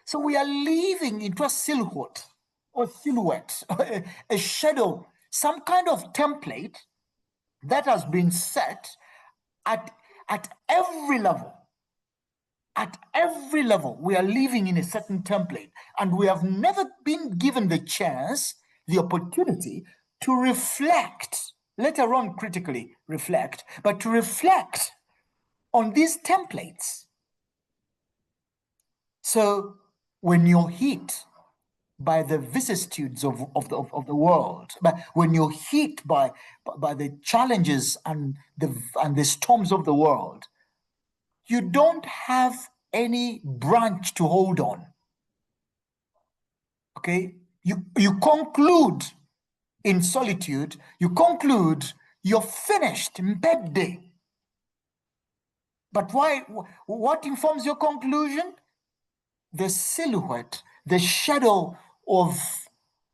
So we are living into a silhouette, a shadow, some kind of template that has been set at every level. At every level, we are living in a certain template, and we have never been given the chance, the opportunity to reflect, later on critically reflect, but to reflect on these templates. So when you're hit by the vicissitudes of the world, but when you're hit by the challenges and the storms of the world, you don't have any branch to hold on. Okay? You conclude in solitude, you conclude you're finished, mbedde. But why? What informs your conclusion? The silhouette, the shadow of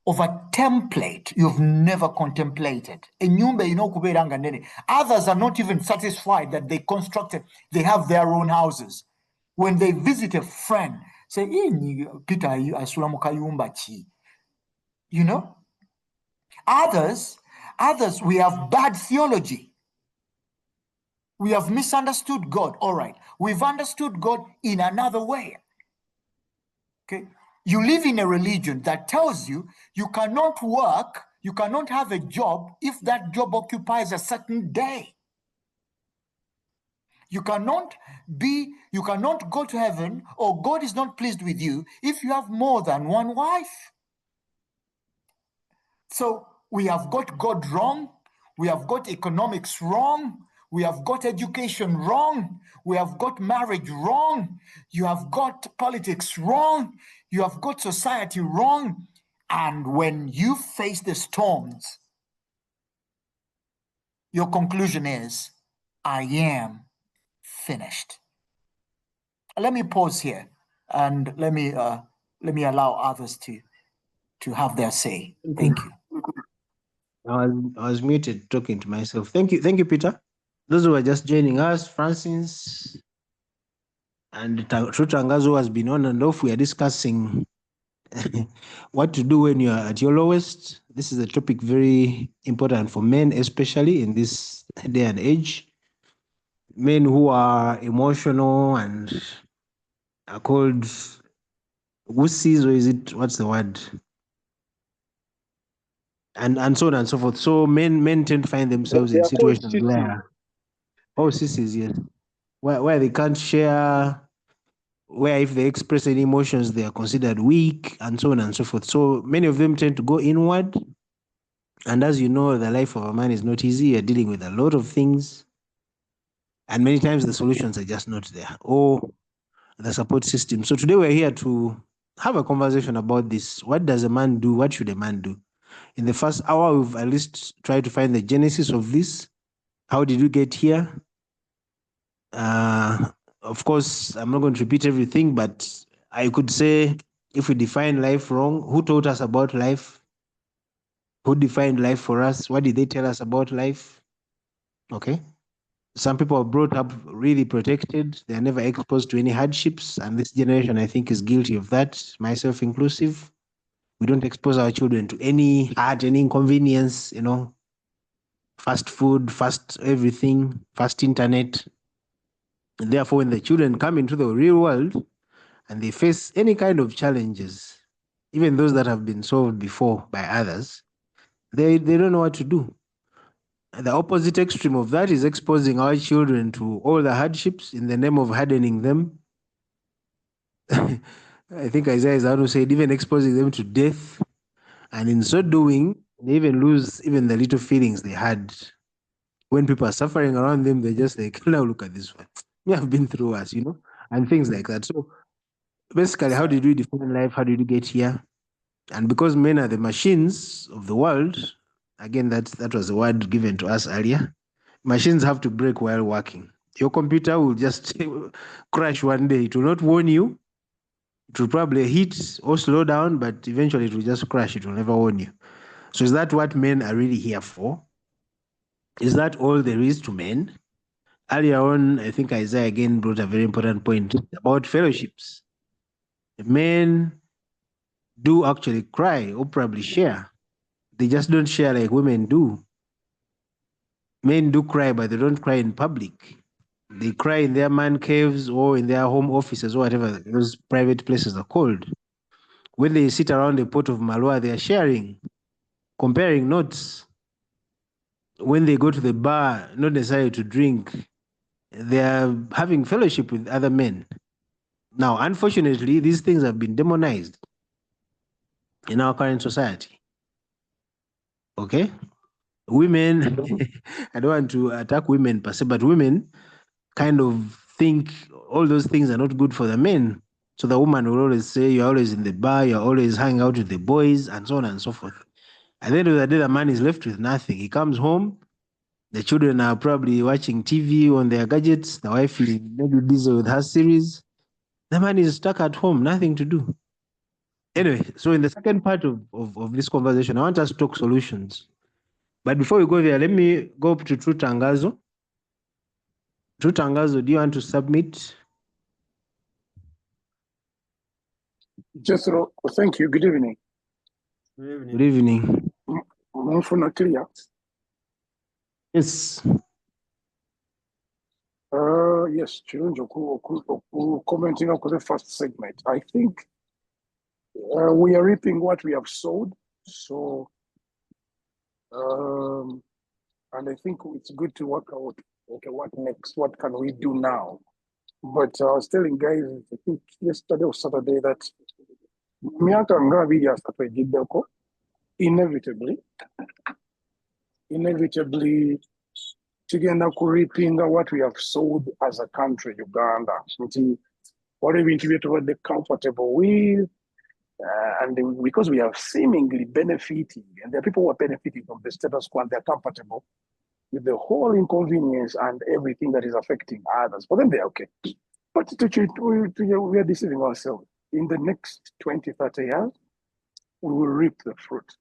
a template you've never contemplated. Others are not even satisfied that they have their own houses. When they visit a friend, say, Peter, you know? Others, we have bad theology. We have misunderstood God. All right. We've understood God in another way. Okay. You live in a religion that tells you you cannot work, you cannot have a job if that job occupies a certain day. You cannot go to heaven, or God is not pleased with you if you have more than one wife. So we have got God wrong, we have got economics wrong, we have got education wrong, we have got marriage wrong, you have got politics wrong, you have got society wrong. And when you face the storms, your conclusion is, I am finished. Let me pause here and let me allow others to have their say. Thank you. I was muted talking to myself. Thank you, Peter. Those who are just joining us, Francis and Trutangazo has been on and off. We are discussing What to do when you're at your lowest. This is a topic very important for men, especially in this day and age. Men who are emotional and are called wussies, or is it, what's the word? And so on and so forth. So men tend to find themselves They in are called situations cities. where, oh, sissies, yes, where they can't share, where if they express any emotions, they are considered weak, and so on and so forth. So many of them tend to go inward. And as you know, the life of a man is not easy. You're dealing with a lot of things. And many times the solutions are just not there, or the support system. So today we're here to have a conversation about this. What does a man do? What should a man do? In the first hour, we've at least tried to find the genesis of this. How did we get here? Of course, I'm not going to repeat everything, but I could say if we define life wrong, who taught us about life? Who defined life for us? What did they tell us about life? Okay. Some people are brought up really protected. They're never exposed to any hardships. And this generation, I think, is guilty of that, myself inclusive. We don't expose our children to any hard, any inconvenience, fast food, fast everything, fast internet. And therefore, when the children come into the real world and they face any kind of challenges, even those that have been solved before by others, they don't know what to do. The opposite extreme of that is exposing our children to all the hardships in the name of hardening them. I think Isaiah Zanu said, even exposing them to death. And in so doing, they even lose even the little feelings they had. When people are suffering around them, they're just like, now look at this one. We have been through us, and things like that. So basically, how did we define life? How did we get here? And because men are the machines of the world, again, that was a word given to us earlier. Machines have to break while working. Your computer will just crash one day. It will not warn you. It will probably hit or slow down, but eventually it will just crash. It will never warn you. So is that what men are really here for? Is that all there is to men? Earlier on, I think Isaiah again brought a very important point about fellowships. Men do actually cry or probably share. They just don't share like women do. Men do cry, but they don't cry in public. They cry in their man caves or in their home offices or whatever those private places are called. When they sit around a pot of malwa, they are sharing, comparing notes. When they go to the bar, not necessarily to drink, they are having fellowship with other men. Now, unfortunately, these things have been demonized in our current society. Okay? Women, I don't want to attack women per se, but women kind of think all those things are not good for the men. So the woman will always say, you're always in the bar, you're always hanging out with the boys, and so on and so forth. At the end of the day, the man is left with nothing. He comes home, the children are probably watching TV on their gadgets, the wife is maybe busy with her series. The man is stuck at home, nothing to do. Anyway, so in the second part of this conversation, I want us to talk solutions. But before we go there, let me go up to True Tangazo. True Tangazo, do you want to submit? Just thank you. Good evening. Good evening. Mfuna clear. Yes. Yes, Chirunjo, commenting on the first segment. I think we are reaping what we have sowed. So, and I think it's good to work out, okay, what next? What can we do now? But I was telling guys, I think yesterday or Saturday, that miaka ngapi yasatwejideko, inevitably, tugenda kuripinga what we have sold as a country, Uganda. What have been toward comfortable with, and because we are seemingly benefiting, and there are people who are benefiting from the status quo and they're comfortable with the whole inconvenience and everything that is affecting others. For them, they're okay. But we are deceiving ourselves. In the next 20, 30 years, we will reap the fruit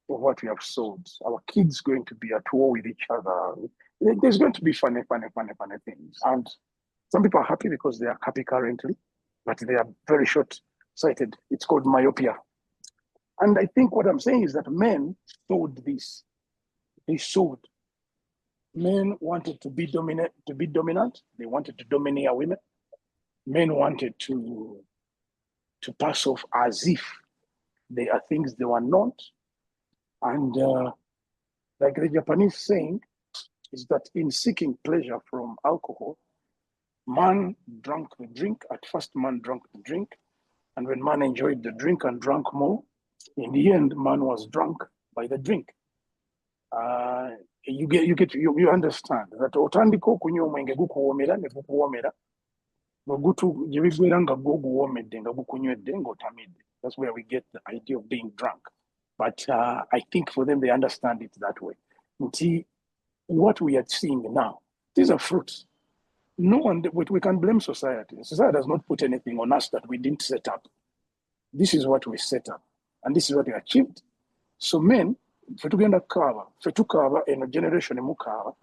of what we have sowed. Our kids going to be at war with each other. There's going to be funny things. And some people are happy because they are happy currently, but they are very short-sighted. It's called myopia. And I think what I'm saying is that men sold this. They sold. Men wanted to be dominant. They wanted to domineer women. Men wanted to pass off as if they are things they were not. And like the Japanese saying is that in seeking pleasure from alcohol, man drank the drink. At first, man drank the drink. And when man enjoyed the drink and drank more, in the end, man was drunk by the drink. You understand that otandika okunywa omwenge gukuwoomera ne gukuwoomera gye bigwera nga guwoomedde nga gukunywedde ng'otamidde. That's where we get the idea of being drunk. But I think for them, they understand it that way. Nti, what we are seeing now, these are fruits. No one, we can blame society. Society does not put anything on us that we didn't set up. This is what we set up, and this is what we achieved. So men, fetugenda kaaba, fetukaaba in a generation emukaaba,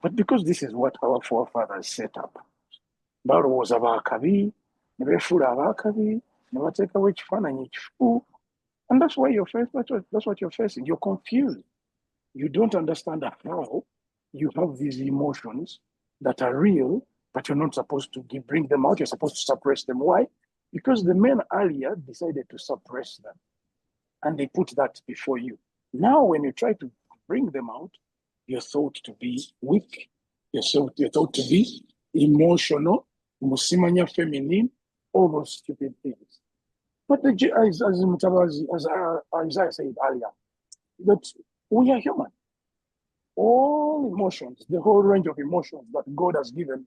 but because this is what our forefathers set up. Balowooza baakabi, ne beefuula abaakabi, ne bateekawo ekifaananyi ekifu. And that's why you're facing, that's what you're facing. You're confused. You don't understand how you have these emotions that are real, but you're not supposed to bring them out. You're supposed to suppress them. Why? Because the men earlier decided to suppress them, and they put that before you. Now, when you try to bring them out, you're thought to be weak. You're thought to be emotional, musimanya feminine, all those stupid things. But as Isaiah said earlier, that we are human. All emotions, the whole range of emotions that God has given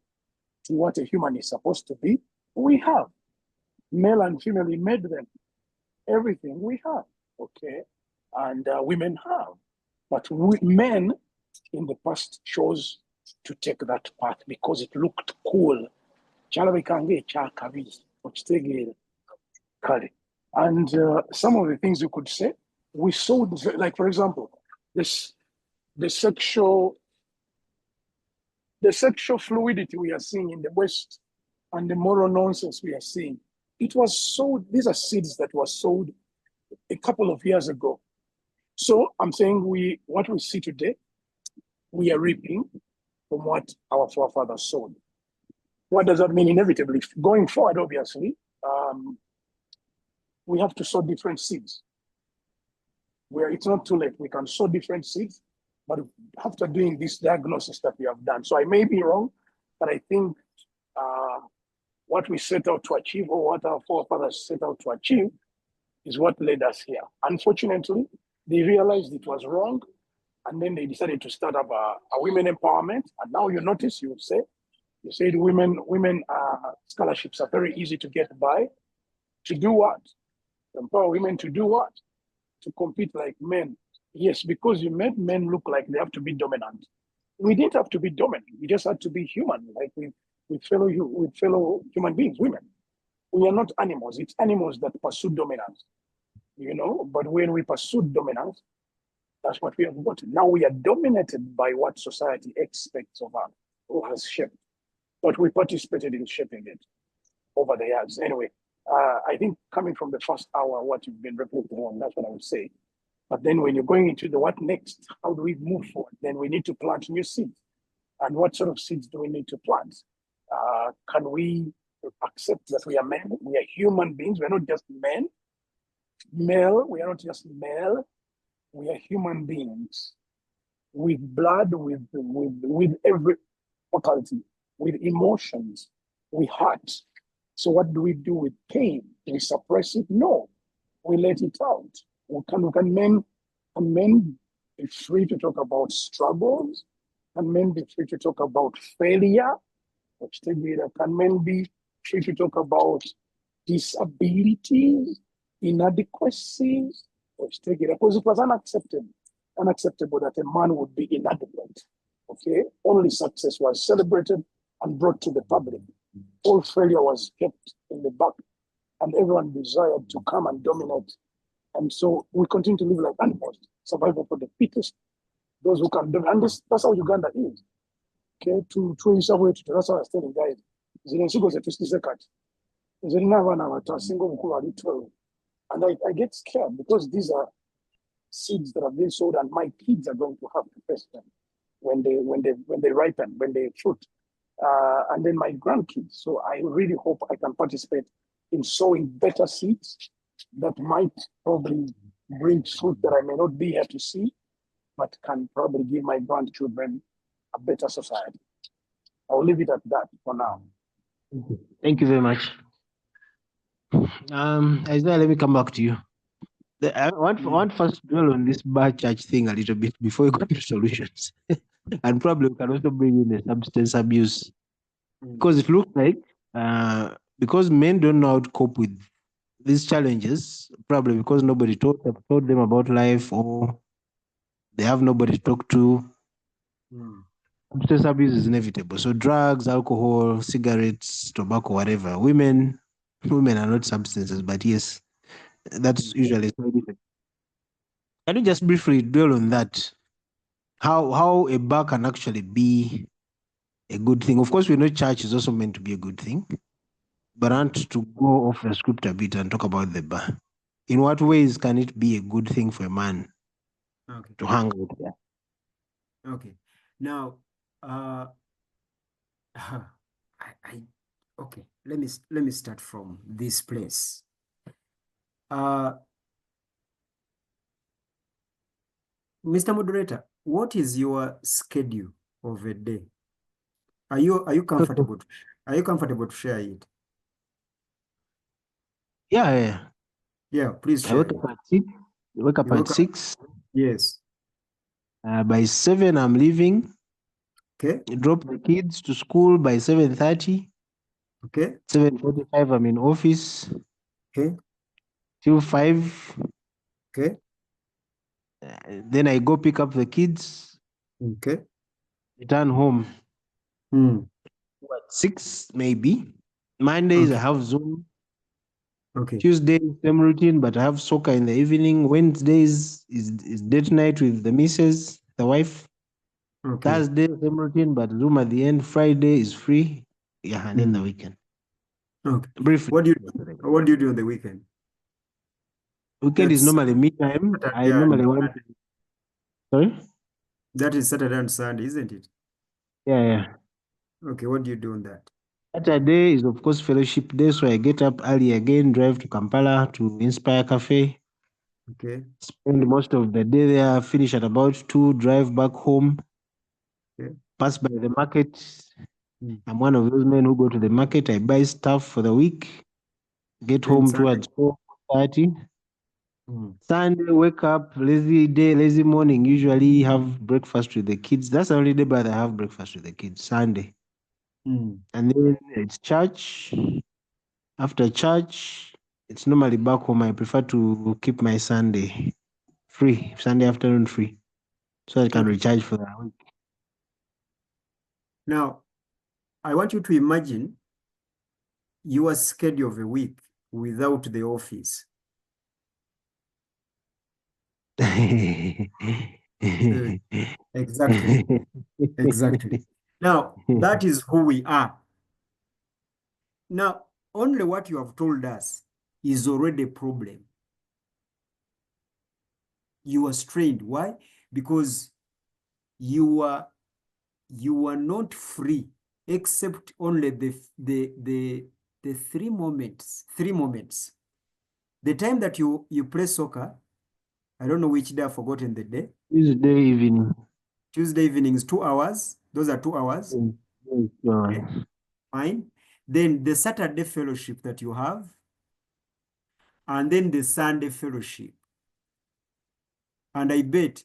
to what a human is supposed to be, we have. Male and female, He made them. Everything we have, okay? And women have. But men in the past chose to take that path because it looked cool. And some of the things you could say, we saw, like for example, the sexual fluidity we are seeing in the West and the moral nonsense we are seeing. It was sowed, these are seeds that were sowed a couple of years ago. So I'm saying what we see today, we are reaping from what our forefathers sowed. What does that mean? Inevitably, going forward, obviously, we have to sow different seeds. Where it's not too late, we can sow different seeds, but after doing this diagnosis that we have done. So I may be wrong, but I think what we set out to achieve, or what our forefathers set out to achieve, is what led us here. Unfortunately, they realized it was wrong, and then they decided to start up a women empowerment. And now you notice, you said women scholarships are very easy to get by. To do what? To empower women to do what? To compete like men. Yes, because you made men look like they have to be dominant. We didn't have to be dominant. We just had to be human, like with fellow human beings, women. We are not animals. It's animals that pursue dominance, But when we pursue dominance, that's what we have got. Now we are dominated by what society expects of us, or has shaped. But we participated in shaping it over the years. Anyway, I think coming from the first hour, what you've been reflecting on, that's what I would say. But then when you're going into the what next, how do we move forward? Then we need to plant new seeds. And what sort of seeds do we need to plant? Can we accept that we are men? We are human beings. We're not just men. Male, we are not just male. We are human beings with blood, with every faculty, with emotions, with heart. So what do we do with pain? Do we suppress it? No, we let it out. Can men be free to talk about struggles? Can men be free to talk about failure? Can men be free to talk about disabilities, inadequacies? Because it was unacceptable that a man would be inadequate. Okay, only success was celebrated and brought to the public. All failure was kept in the back, and everyone desired to come and dominate. And so we continue to live like animals, survival for the fittest, those who can dominate. And that's how Uganda is. Okay, that's how I was telling guys. Zino nsigo zetusize kati. Nze nina abaana abato asinga obukulu ali 12. And I get scared because these are seeds that have been sowed, and my kids are going to have to face them when they ripen, when they fruit, and then my grandkids. So I really hope I can participate in sowing better seeds that might probably bring fruit that I may not be here to see, but can probably give my grandchildren a better society. I'll leave it at that for now. Thank you very much. Isaiah, let me come back to you. I want first to dwell on this bar church thing a little bit before we go to solutions. And probably we can also bring in the substance abuse. Because it looks like because men don't know how to cope with these challenges, probably because nobody told them about life, or they have nobody to talk to. Substance abuse is inevitable. So drugs, alcohol, cigarettes, tobacco, whatever. Women are not substances, but yes, that's usually side effect. Can you just briefly dwell on that? How a bar can actually be a good thing? Of course, we know church is also meant to be a good thing, but I want to go off the script a bit and talk about the bar. In what ways can it be a good thing for a man to hang out there? Okay. Now, okay. Let me start from this place. Mr. Moderator, what is your schedule of a day? Are you comfortable? Are you comfortable to share it? Yeah. Please I share wake it. up at 6. Wake up You at wake up- 6. Yes. By 7, I'm leaving. Okay. Drop the kids to school by 7:30. Okay. 7:45, I'm in office. Okay. Till 5. Okay. Then I go pick up the kids. Okay. Return home at 6, maybe. Mondays, I have Zoom. Okay. Tuesday, same routine, but I have soccer in the evening. Wednesdays is date night with the missus, the wife. Okay. Thursday, same routine, but Zoom at the end. Friday is free. Yeah, and then the weekend. Okay. Briefly. What do you do on the weekend? Weekend is That's normally me time. Saturday I normally and want to. Sorry? That is Saturday and Sunday, isn't it? Yeah. Okay. What do you do on that? Saturday is, of course, fellowship day, so I get up early again, drive to Kampala to Inspire Cafe. Okay. Spend most of the day there, finish at about 2, drive back home. Okay. Pass by the market. I'm one of those men who go to the market. I buy stuff for the week. Get Then home Sunday. towards 4:30. Sunday, wake up, lazy day, lazy morning. Usually have breakfast with the kids. That's the only day, but I have breakfast with the kids. Sunday. And then it's church. After church, it's normally back home. I prefer to keep my Sunday free, Sunday afternoon free, so I can Okay. recharge for the week. Now, I want you to imagine your schedule of a week without the office. Exactly. Exactly. Now, that is who we are. Now, only what you have told us is already a problem. You are strained. Why? Because you are not free, except only the 3 moments. 3 moments. The time that you play soccer, I don't know which day, I've forgotten the day. Tuesday evening. Tuesday evening is 2 hours. Those are 2 hours. Okay. Fine. Then the Saturday fellowship that you have, and then the Sunday fellowship. And I bet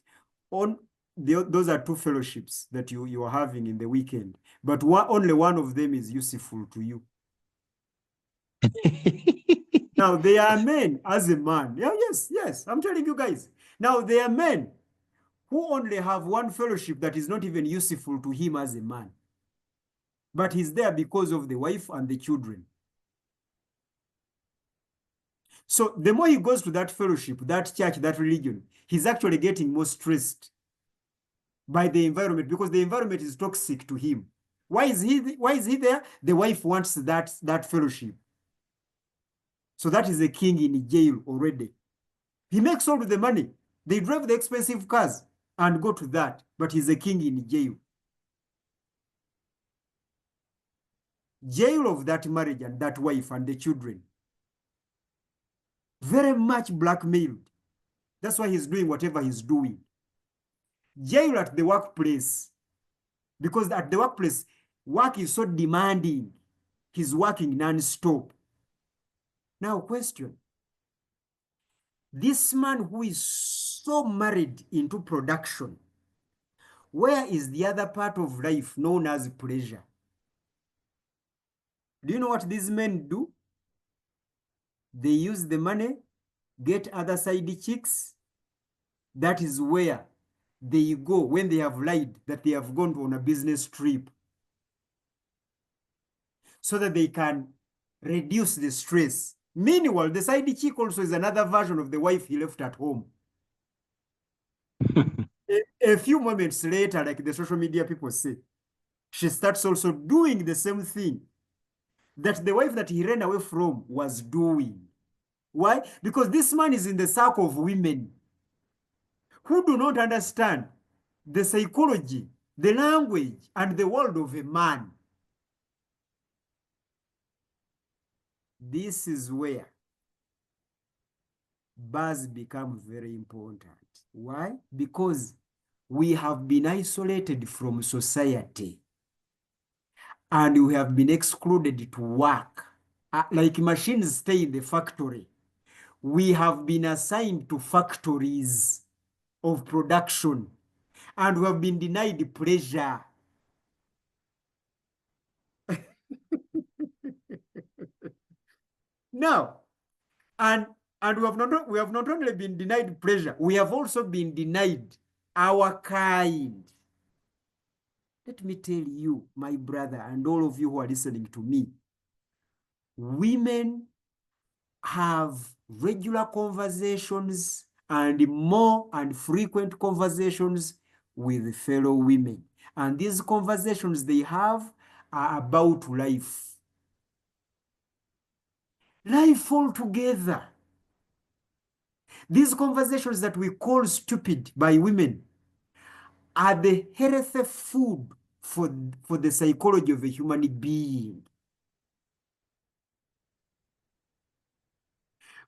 those are 2 fellowships that you are having in the weekend, but only one of them is useful to you. Now, they are men as a man. Yeah, yes, I'm telling you guys. Now, they are men who only have one fellowship that is not even useful to him as a man. But he's there because of the wife and the children. So the more he goes to that fellowship, that church, that religion, he's actually getting more stressed by the environment, because the environment is toxic to him. Why is he there? The wife wants that fellowship. So that is a king in jail already. He makes all the money. They drive the expensive cars and go to that, but he's a king in jail. Jail of that marriage and that wife and the children. Very much blackmailed. That's why he's doing whatever he's doing. Jail at the workplace. Because at the workplace, work is so demanding. He's working non-stop. Now, question. This man who is so married into production, where is the other part of life known as pleasure? Do you know what these men do? They use the money, get other side chicks. That is where they go when they have lied that they have gone on a business trip, so that they can reduce the stress. Meanwhile, the side chick also is another version of the wife he left at home. A few moments later, like the social media people say, she starts also doing the same thing that the wife that he ran away from was doing. Why? Because this man is in the circle of women who do not understand the psychology, the language, and the world of a man. This is where bars become very important. Why? Because we have been isolated from society and we have been excluded to work. Like machines stay in the factory. We have been assigned to factories of production and we have been denied pleasure. Now, and we have not only been denied pleasure, we have also been denied our kind. Let me tell you, my brother, and all of you who are listening to me, women have regular conversations and more and frequent conversations with fellow women. And these conversations they have are about life. Life altogether. These conversations that we call stupid by women are the healthy food for the psychology of a human being.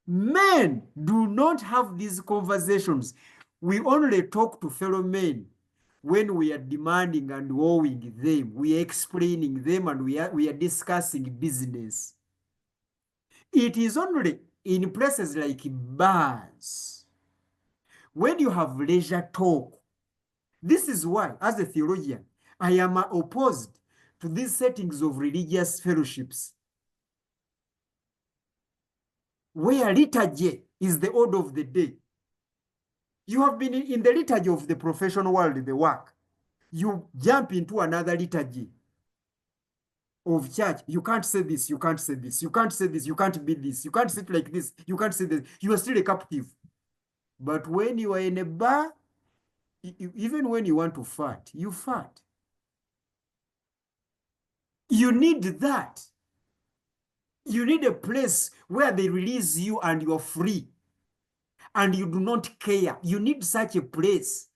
Men do not have these conversations. We only talk to fellow men when we are demanding and owing them. We are explaining them and we are discussing business. It is only in places like bars when you have leisure talk. This is why, as a theologian, I am opposed to these settings of religious fellowships where liturgy is the order of the day. You have been in the liturgy of the professional world, the work. You jump into another liturgy of church. You can't say this, you can't say this, you can't say this, you can't be this, you can't sit like this, you can't say this. You are still a captive. But when you are in a bar, even when you want to fart, you fart. You need that. You need a place where they release you and you're free and you do not care. You need such a place.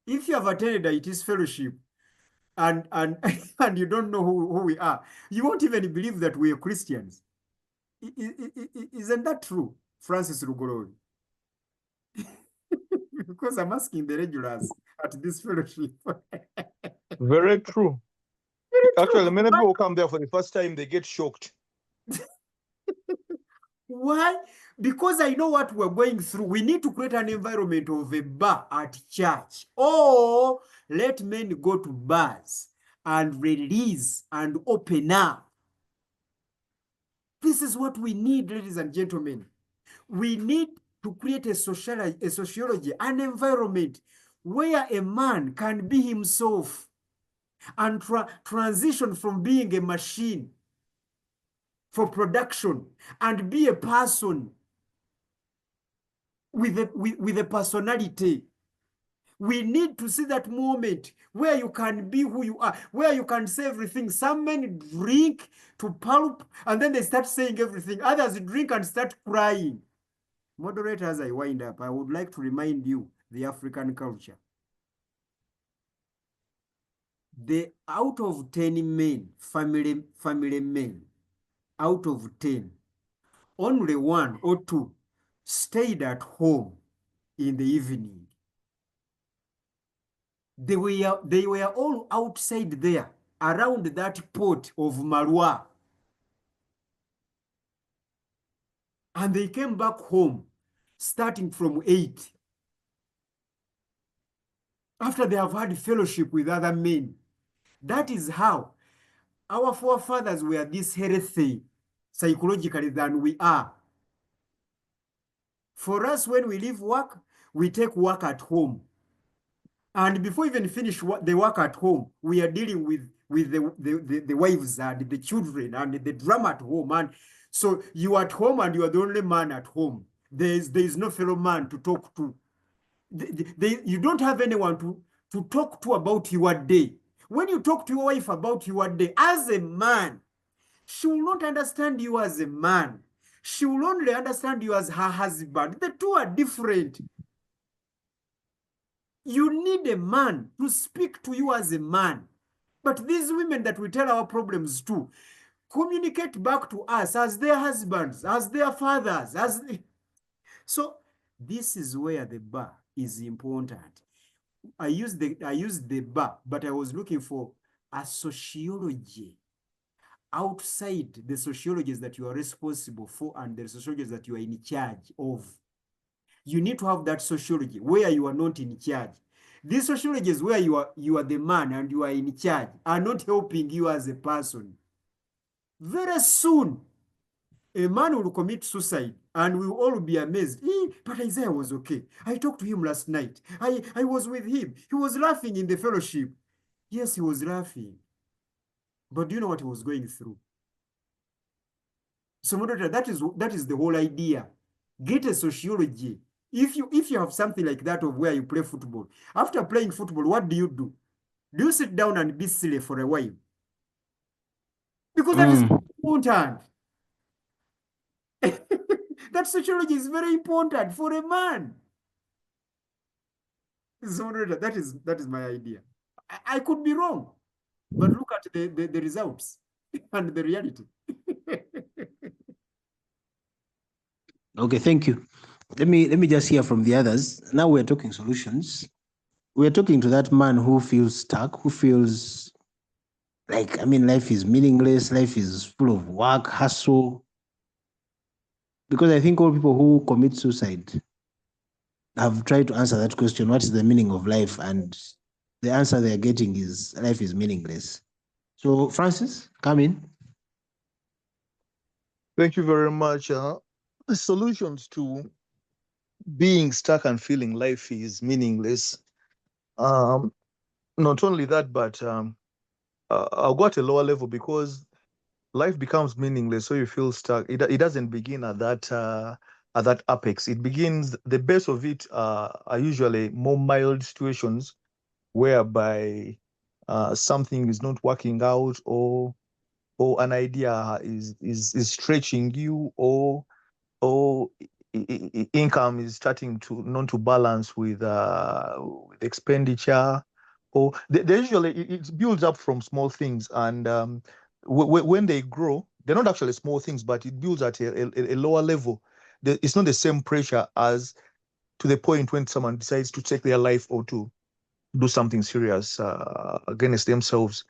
If you have attended a IT's fellowship and and you don't know who we are, you won't even believe that we are Christians. Isn't that true, Francis Rugorori? Because I'm asking the regulars at this fellowship. Very true. Actually, many people come there for the first time, they get shocked. Why? Because I know what we're going through. We need to create an environment of a bar at church. Or let men go to bars and release and open up. This is what we need, ladies and gentlemen. We need to create a sociology, an environment where a man can be himself and transition from being a machine for production and be a person with a personality. We need to see that moment where you can be who you are, where you can say everything. Some men drink to pulp and then they start saying everything. Others drink and start crying. Moderator, as I wind up, I would like to remind you the African culture. Out of 10 men, family men, out of 10, only 1 or 2 stayed at home in the evening. They were all outside there, around that port of Marwa. And they came back home, starting from 8. After they have had fellowship with other men. That is how our forefathers were this healthy psychologically than we are. For us, when we leave work, we take work at home. And before we even finish the work at home, we are dealing with the wives and the children and the drama at home. And so you are at home and you are the only man at home. There is no fellow man to talk to. You don't have anyone to talk to about your day. When you talk to your wife about your day, as a man, she will not understand you as a man. She will only understand you as her husband. The two are different. You need a man to speak to you as a man. But these women that we tell our problems to communicate back to us as their husbands, as their fathers. So this is where the bar is important. I used the bar, but I was looking for a sociology outside the sociologies that you are responsible for and the sociologies that you are in charge of. You need to have that sociology where you are not in charge. These sociologies where you are the man and you are in charge are not helping you as a person. Very soon, a man will commit suicide and we will all be amazed. But Isaiah was okay. I talked to him last night. I was with him. He was laughing in the fellowship. Yes, he was laughing. But do you know what he was going through? So, moderator, that is the whole idea. Get a sociology. If you have something like that of where you play football, after playing football, what do? Do you sit down and be silly for a while? Because that is important. That sociology is very important for a man. So that is my idea. I could be wrong, but look at the results and the reality. Okay, thank you. Let me just hear from the others. Now we're talking solutions. We're talking to that man who feels stuck, who feels like, life is meaningless, life is full of work, hustle. Because I think all people who commit suicide have tried to answer that question, what is the meaning of life? And the answer they're getting is life is meaningless. So, Francis, come in. Thank you very much. The solutions to being stuck and feeling life is meaningless. Not only that, but I'll go at a lower level because life becomes meaningless. So you feel stuck. It doesn't begin at that apex. It begins. The base of it are usually more mild situations whereby something is not working out, or an idea is stretching you, or income is starting to not to balance with expenditure, or they usually it builds up from small things, and when they grow, they're not actually small things, but it builds at a lower level. It's not the same pressure as to the point when someone decides to take their life or to do something serious against themselves.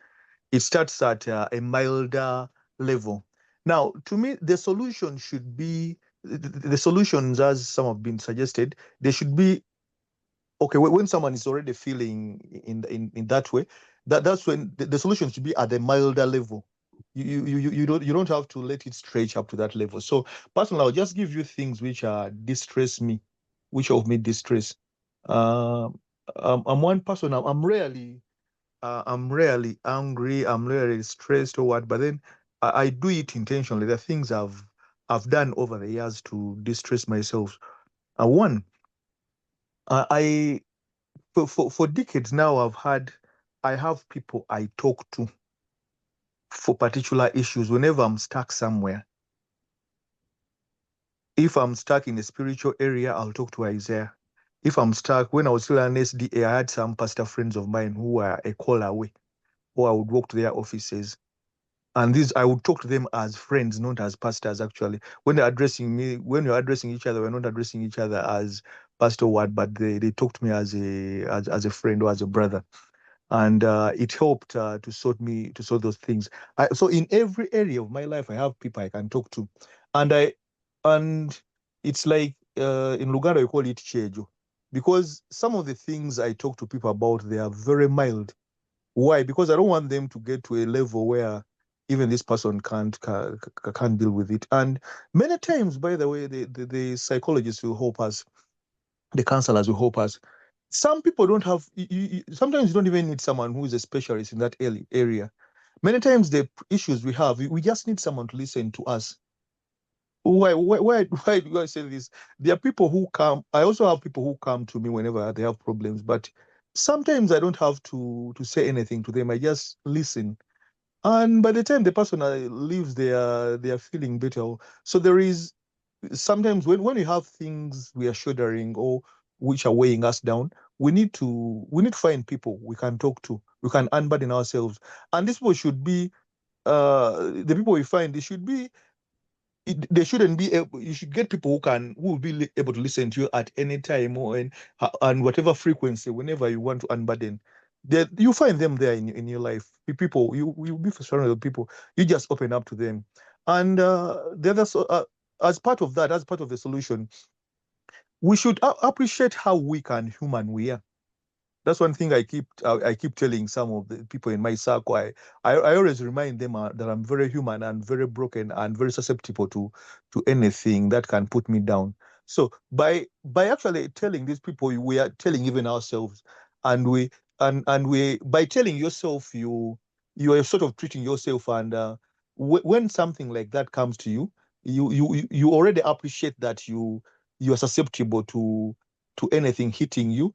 It starts at a milder level. Now, to me, the solution should be the solutions, as some have been suggested, they should be okay. When someone is already feeling in that way, that's when the solution should be at a milder level. You don't have to let it stretch up to that level. So personally, I'll just give you things which distress me, which of me distress. I'm one person. I'm rarely angry, I'm rarely stressed or what, but then I do it intentionally. The things I've done over the years to distress myself. One, I for decades now, I have people I talk to for particular issues whenever I'm stuck somewhere. If I'm stuck in a spiritual area, I'll talk to Isaiah. If I'm stuck, when I was still an SDA, I had some pastor friends of mine who were a call away, or I would walk to their offices. And these, I would talk to them as friends, not as pastors, actually. When they're addressing me, when you're addressing each other, we're not addressing each other as Pastor Ward, but they talk to me as a friend or as a brother. And it helped to sort those things. So in every area of my life, I have people I can talk to. And it's like in Luganda, we call it chejo. Because some of the things I talk to people about, they are very mild. Why? Because I don't want them to get to a level where even this person can't deal with it. And many times, by the way, the psychologists will help us, the counselors will help us. Some people don't have, sometimes you don't even need someone who is a specialist in that area. Many times the issues we have, we just need someone to listen to us. Why do I say this? There are people who come, I also have people who come to me whenever they have problems, but sometimes I don't have to say anything to them. I just listen. And by the time the person leaves, they are feeling better. So there is sometimes when we have things we are shouldering or which are weighing us down, we need to find people we can talk to. We can unburden ourselves. And these people should be the people we find, they shouldn't be able, you should get people who will be able to listen to you at any time or and whatever frequency, whenever you want to unburden. You find them there in your life. People, you'll be surrounded with people. You just open up to them. And the other, as part of that, as part of the solution, we should appreciate how weak and human we are. That's one thing I keep telling some of the people in my circle. I always remind them that I'm very human and very broken and very susceptible to anything that can put me down. So by actually telling these people, we are telling even ourselves, and we by telling yourself, you are sort of treating yourself. And when something like that comes to you, you already appreciate that you are susceptible to anything hitting you,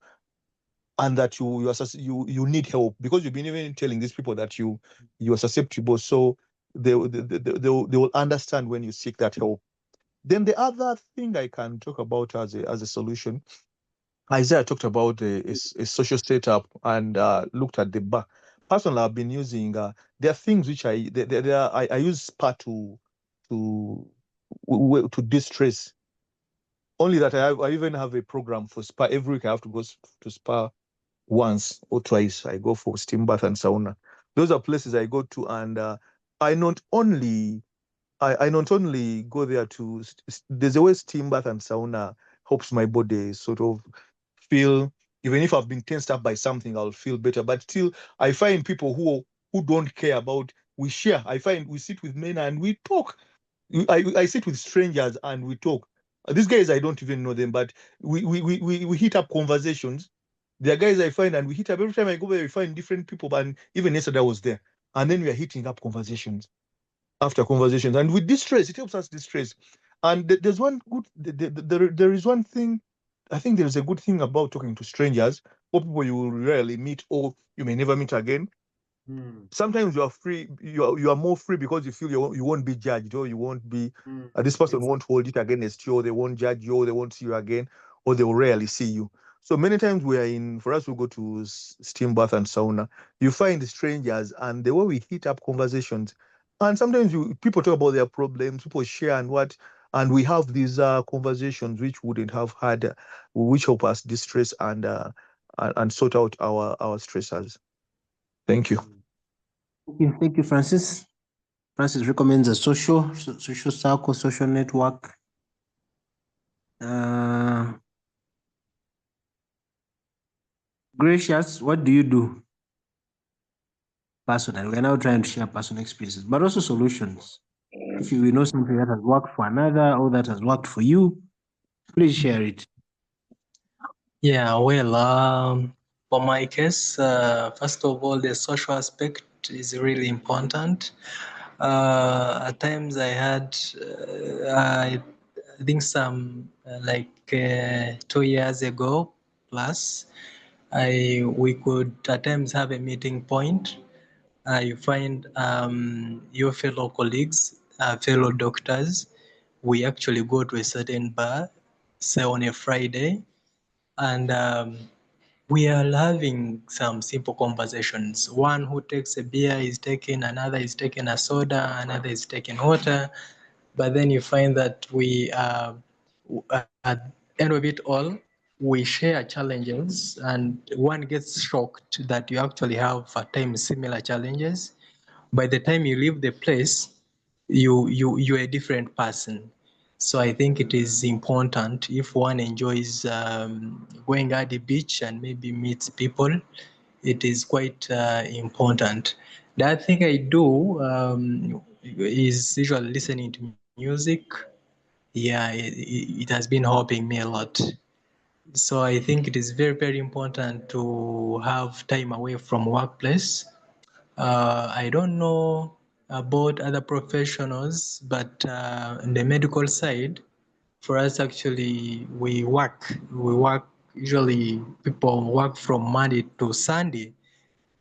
and that you need help, because you've been even telling these people that you are susceptible. So they will understand when you seek that help. Then the other thing I can talk about as a solution, Isaiah talked about a social setup and looked at the bar. Personally, I've been using there are things which I use spa to to distress. Only that I even have a program for spa. Every week I have to go to spa once or twice. I go for steam bath and sauna. Those are places I go to, and I not only I not only go there to. There's a way steam bath and sauna helps my body sort of feel. Even if I've been tensed up by something, I'll feel better. But still, I find people who don't care about. We share. I find we sit with men and we talk. I sit with strangers and we talk. These guys, I don't even know them, but we hit up conversations. There are guys I find and we hit up. Every time I go there, we find different people. And even yesterday I was there. And then we are hitting up conversations after conversations. And with distress, it helps us distress. And there's one good, there is one thing, I think there's a good thing about talking to strangers or people you will rarely meet or you may never meet again. Sometimes you are free, you are more free because you feel you won't be judged, or you won't be this person won't hold it against you, or they won't judge you, or they won't see you again, or they will rarely see you. So many times for us, we go to steam bath and sauna, you find strangers, and the way we hit up conversations, and sometimes people talk about their problems, people share and we have these conversations which wouldn't have had, which help us distress and sort out our stressors. Thank you. Thank you, Francis. Francis recommends a social circle, social network. Gracious, what do you do personally? We're now trying to share personal experiences, but also solutions. If you know something that has worked for another or that has worked for you, please share it. Yeah, well, for my case, first of all, the social aspect is really important. At times I had, I think some 2 years ago plus, we could at times have a meeting point. You find your fellow colleagues, fellow doctors. We actually go to a certain bar, say on a Friday, and we are having some simple conversations. One who takes a beer is taking, another is taking a soda, another is taking water. But then you find that we, at the end of it all, we share challenges, and one gets shocked that you actually have at times similar challenges. By the time you leave the place, you're a different person. So I think it is important if one enjoys going at the beach and maybe meets people, it is quite important. The other thing I do is usually listening to music. Yeah, it has been helping me a lot. So I think it is very, very important to have time away from workplace. I don't know about other professionals, but in the medical side, for us actually, we work. Usually people work from Monday to Sunday,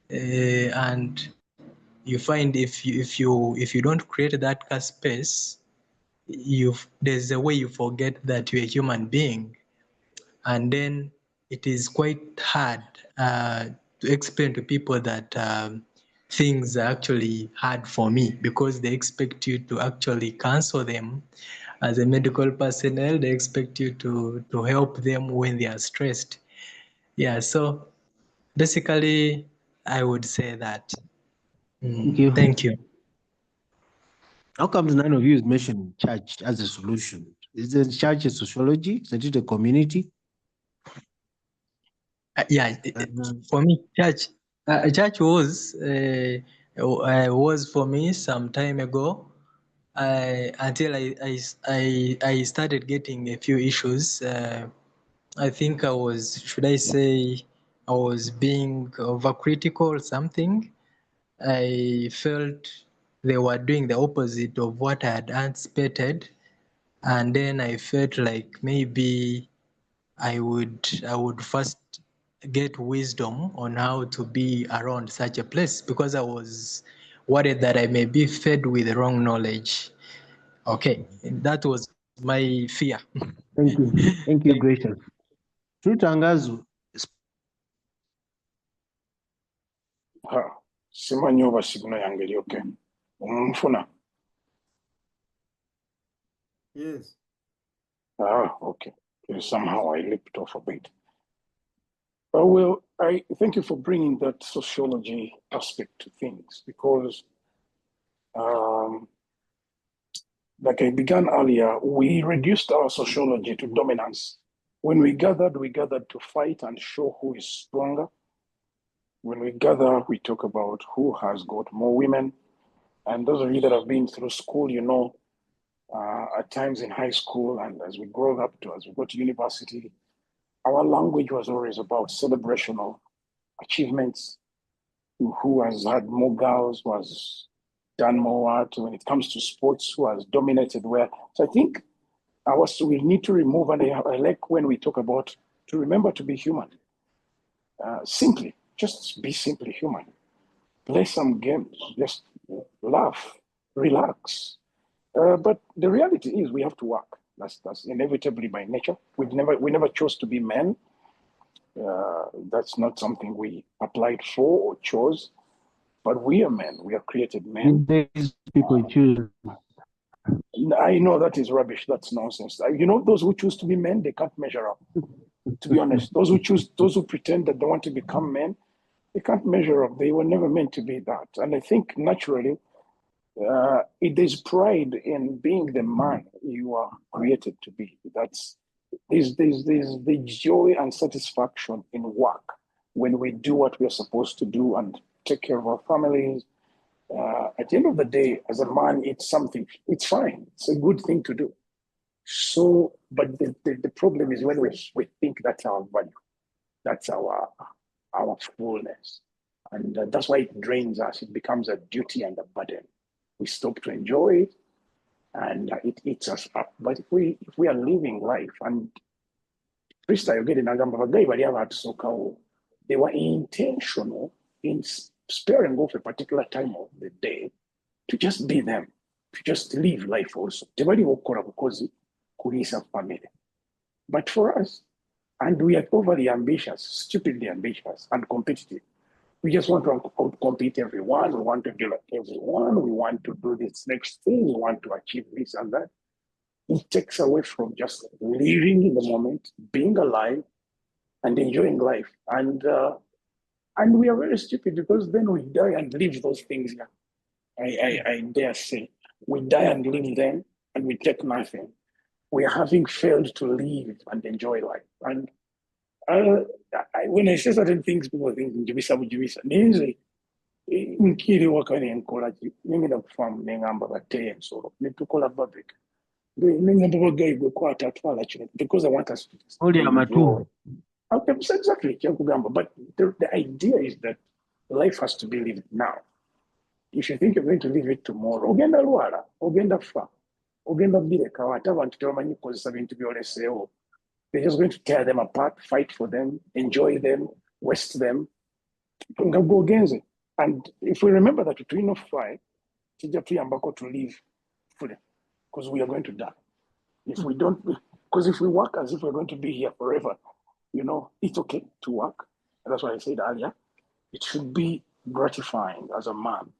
and you find if you don't create that kind of space, there's a way you forget that you're a human being, and then it is quite hard to explain to people that things are actually hard for me, because they expect you to actually counsel them as a medical personnel. They expect you to help them when they are stressed. Yeah, so basically I would say that. Thank you. Thank you. How comes none of you is mentioning church as a solution? Isn't church a sociology? Isn't it a community? Yeah, for me, church was for me some time ago. Until I started getting a few issues. I think should I say, I was being overcritical or something. I felt they were doing the opposite of what I had anticipated, and then I felt like maybe I would first get wisdom on how to be around such a place, because I was worried that I may be fed with the wrong knowledge. Okay, that was my fear. Thank you. Thank you, gracious. Trutangazu. Simanyi oba signo yange eri okay. Mfuna. Yes. Okay. Somehow I leaped off a bit. Well, I thank you for bringing that sociology aspect to things, because like I began earlier, we reduced our sociology to dominance. When we gathered to fight and show who is stronger. When we gather, we talk about who has got more women. And those of you that have been through school, you know, at times in high school and as we grow up as we go to university, our language was always about celebration of achievements, who has had more girls, who has done more art. When it comes to sports, who has dominated where. So I think we need to remove, and I like when we talk about to remember to be human. Simply, just be simply human. Play some games, just laugh, relax. But the reality is we have to work. That's inevitably by nature. We never chose to be men. That's not something we applied for or chose. But we are men. We are created men. These people choose. I know that is rubbish. That's nonsense. You know, those who choose to be men, they can't measure up. To be honest, those who pretend that they want to become men, they can't measure up. They were never meant to be that. And I think naturally, there's pride in being the man you are created to be. There's the joy and satisfaction in work when we do what we're supposed to do and take care of our families. At the end of the day, as a man, it's fine. It's a good thing to do. So, but the problem is when we think that's our value, that's our fullness. And that's why it drains us. It becomes a duty and a burden. We stop to enjoy it, and it eats us up. But if we are living life, and Krista, you're getting a number of day, but you have to they were intentional in sparing off a particular time of the day to just be them, to just live life also. Tebali okora bukozi kulisa family. But for us, and we are overly ambitious, stupidly ambitious, and competitive. We just want to compete everyone. We want to be like everyone. We want to do this next thing. We want to achieve this and that. It takes away from just living in the moment, being alive, and enjoying life. And we are very stupid because then we die and leave those things. I dare say we die and leave them, and we take nothing. We are having failed to live and enjoy life. And when I say certain things, people think njibisa. Ninzi nkiri wakani nkola ki ningenda kufamu nengamba bateye nsolo netukola babik. Nengamba bagayi gwe kwata atwala kino because I want us to Only enjoy. Okay, exactly. But the idea is that life has to be lived now. If you think you're going to live it tomorrow, ogenda lwala, ogenda fa, ogenda bireka wate abantu tebamanyi kukozesa bintu byoleseewo. They're just going to tear them apart, fight for them, enjoy them, waste them. And if we remember that we not fight, to live fully, because we are going to die. If we don't, because if we work as if we're going to be here forever, it's okay to work. And that's what I said earlier. It should be gratifying as a man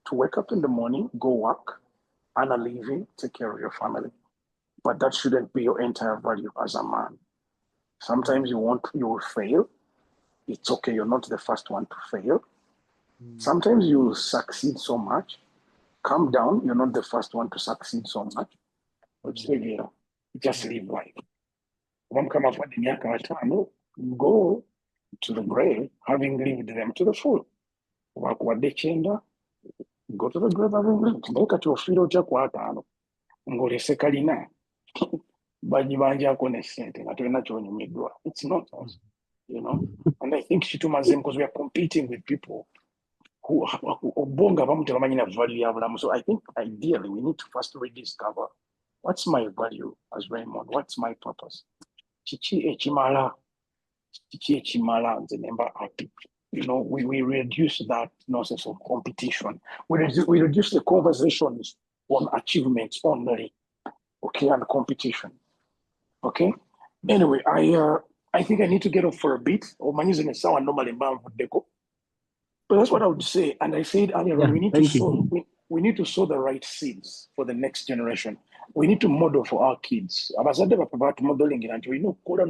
to wake up in the morning, go work, earn a living, take care of your family. But that shouldn't be your entire value as a man. Sometimes you will fail. It's okay, you're not the first one to fail. Sometimes you will succeed so much. Calm down, you're not the first one to succeed so much. But just live life. Go to the grave having lived them to the full. Go to the grave having lived. Look at your field ngolese kalina bajibanjako ne sente nga tulina kyonyumiddwa. It's not us, and I think kitumaze because we are competing with people who obonga bamu tebamanyi na value ya bulamu. So I think ideally we need to first rediscover what's my value as Raymond, what's my purpose, kiki ekimala nze nemba happy. We reduce that nonsense of competition. We reduce the conversations on achievements only, okay, and competition, okay. Anyway, I think I need to get off for a bit. But that's what I would say. And I said earlier, we need to sow the right seeds for the next generation. We need to model for our kids. Abazadde bapapa modeling nti we no kola.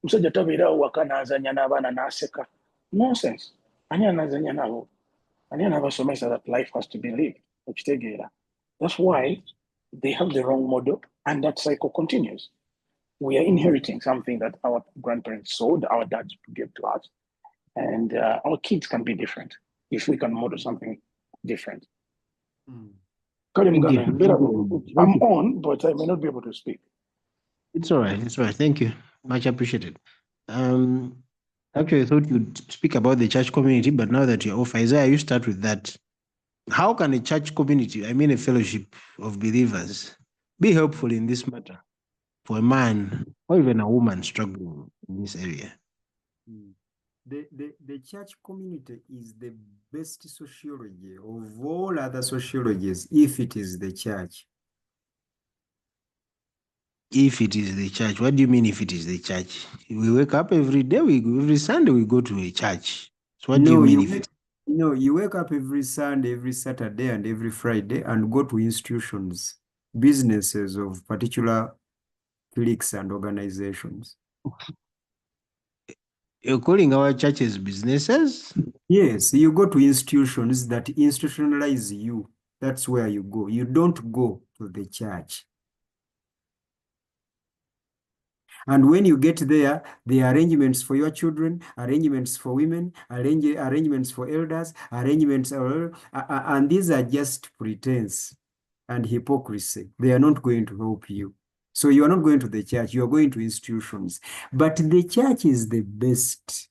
Musajja tabeera wakana azanya n'abaana n'aseka. Nonsense. Ani anazanya nabo? Ani anabasomesa that life has to be lived. That's why they have the wrong model, and that cycle continues. We are inheriting something that our grandparents sowed, our dads gave to us, and our kids can be different if we can model something different. I'm on, but I may not be able to speak. It's all right. Thank you. Much appreciated. Actually, I thought you'd speak about the church community, but now that you're off, Isaiah, you start with that. How can a church community, a fellowship of believers, be helpful in this matter for a man or even a woman struggling in this area? The church community is the best sociology of all other sociologies if it is the church. If it is the church, what do you mean if it is the church? We wake up every day, every Sunday we go to a church. So what do you mean you wake up every Sunday, every Saturday, and every Friday and go to institutions, businesses of particular cliques and organizations. You're calling our churches businesses? Yes, you go to institutions that institutionalize you. That's where you go. You don't go to the church. And when you get there, there are arrangements for your children, arrangements for women, arrangements for elders, arrangements, and these are just pretense and hypocrisy. They are not going to help you. So you are not going to the church, you are going to institutions. But the church is the best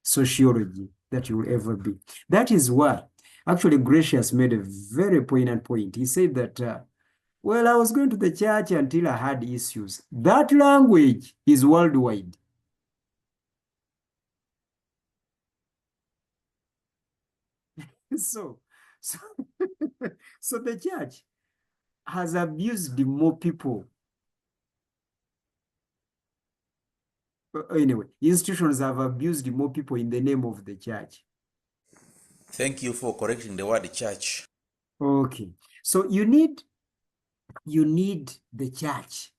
sociology that you will ever be. That is why, actually, Gracious made a very poignant point. He said that, well, I was going to the church until I had issues. That language is worldwide. So, so, so the church has abused more people. Anyway, institutions have abused more people in the name of the church. Thank you for correcting the word church. Okay. So you need the church.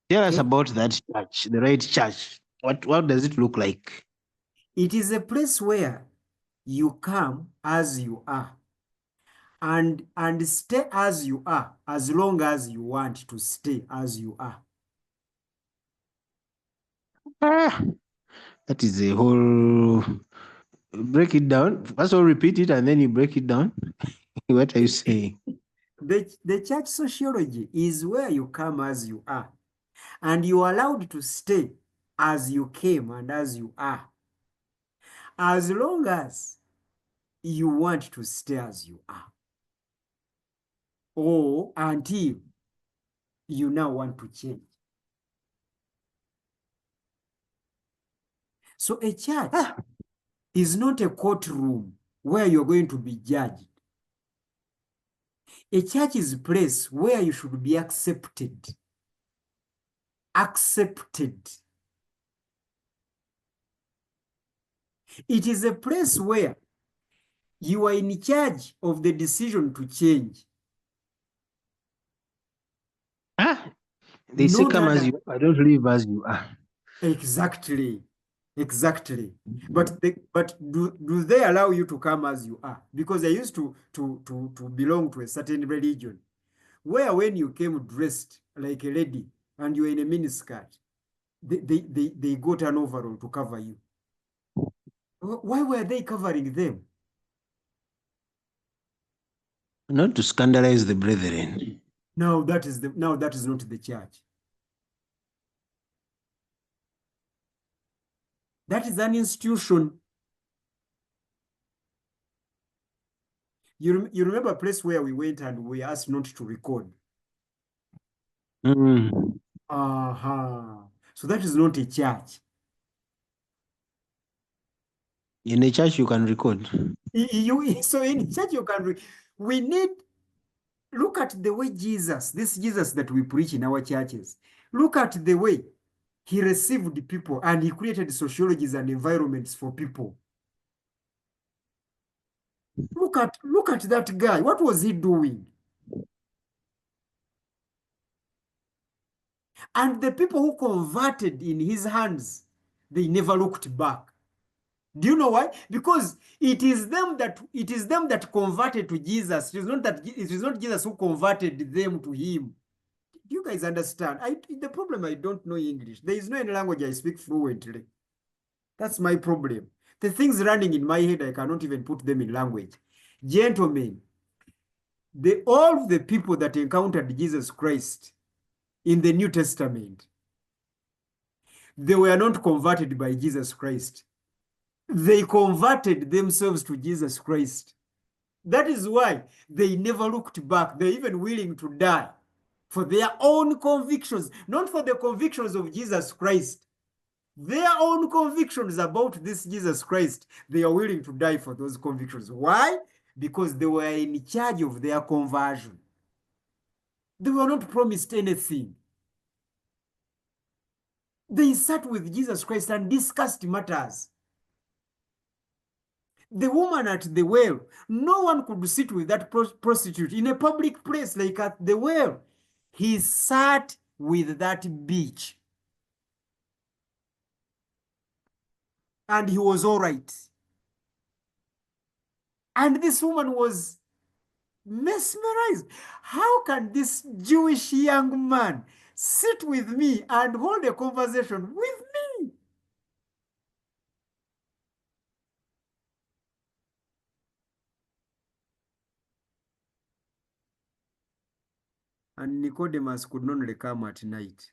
Tell us Okay? about that church, the right church. What does it look like? It is a place where you come as you are and stay as you are as long as you want to stay as you are. Ah, that is a whole. Break it down. First of all, repeat it, and then you break it down. What are you saying? The church sociology is where you come as you are and you are allowed to stay as you came and as you are, as long as you want to stay as you are, or until you now want to change. So a church is not a courtroom where you're going to be judged. A church is a place where you should be accepted. Accepted. It is a place where you are in charge of the decision to change. They say, Not come as other- you are, don't live as you are. Exactly. Exactly. But do they allow you to come as you are? Because I used to belong to a certain religion where when you came dressed like a lady and you were in a miniskirt, they got an overall to cover you. Why were they covering them? Not to scandalize the brethren. Now that is not the church. That is an institution. You remember a place where we went and we asked not to record? So that is not a church. In a church, you can record. So in church, you can. We need. Look at the way this Jesus that we preach in our churches. Look at the way he received people and he created sociologies and environments for people. Look at that guy. What was he doing? And the people who converted in his hands, they never looked back. Do you know why? Because it is them that converted to Jesus. It is not Jesus who converted them to him. Do you guys understand? The problem, I don't know English. There is no any language I speak fluently. That's my problem. The things running in my head, I cannot even put them in language. Gentlemen, all the people that encountered Jesus Christ in the New Testament, they were not converted by Jesus Christ. They converted themselves to Jesus Christ. That is why they never looked back. They're even willing to die for their own convictions, not for the convictions of Jesus Christ. Their own convictions about this Jesus Christ, they are willing to die for those convictions. Why? Because they were in charge of their conversion. They were not promised anything. They sat with Jesus Christ and discussed matters. The woman at the well, no one could sit with that prostitute in a public place like at the well. He sat with that bitch. And he was all right. And this woman was mesmerized. How can this Jewish young man sit with me and hold a conversation with me? And Nicodemus could not only come at night.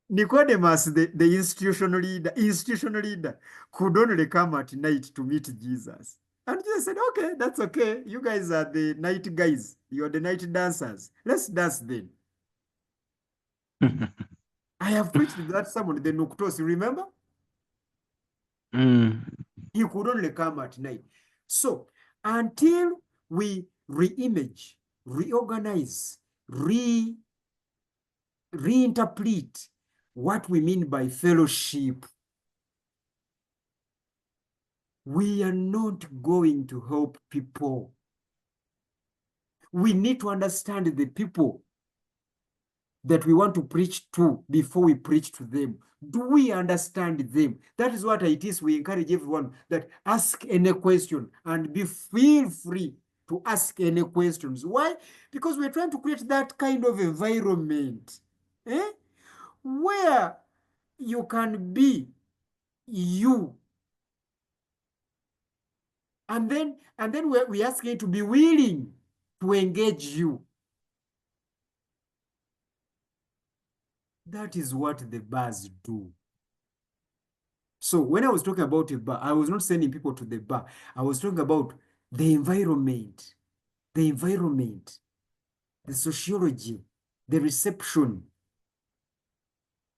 Nicodemus, the institutional leader, could only come at night to meet Jesus. And Jesus said, okay, that's okay. You guys are the night guys. You're the night dancers. Let's dance then. I have preached that sermon, the Noctos, you remember? Mm. He could only come at night. So until we re-image, reorganize, reinterpret what we mean by fellowship, we are not going to help people. We need to understand the people that we want to preach to before we preach to them. Do we understand them? That is what it is. We encourage everyone that ask any question and feel free to ask any questions. Why? Because we're trying to create that kind of environment where you can be you. And then we ask you to be willing to engage you. That is what the bars do. So when I was talking about a bar, I was not sending people to the bar. I was talking about the environment, the sociology, the reception.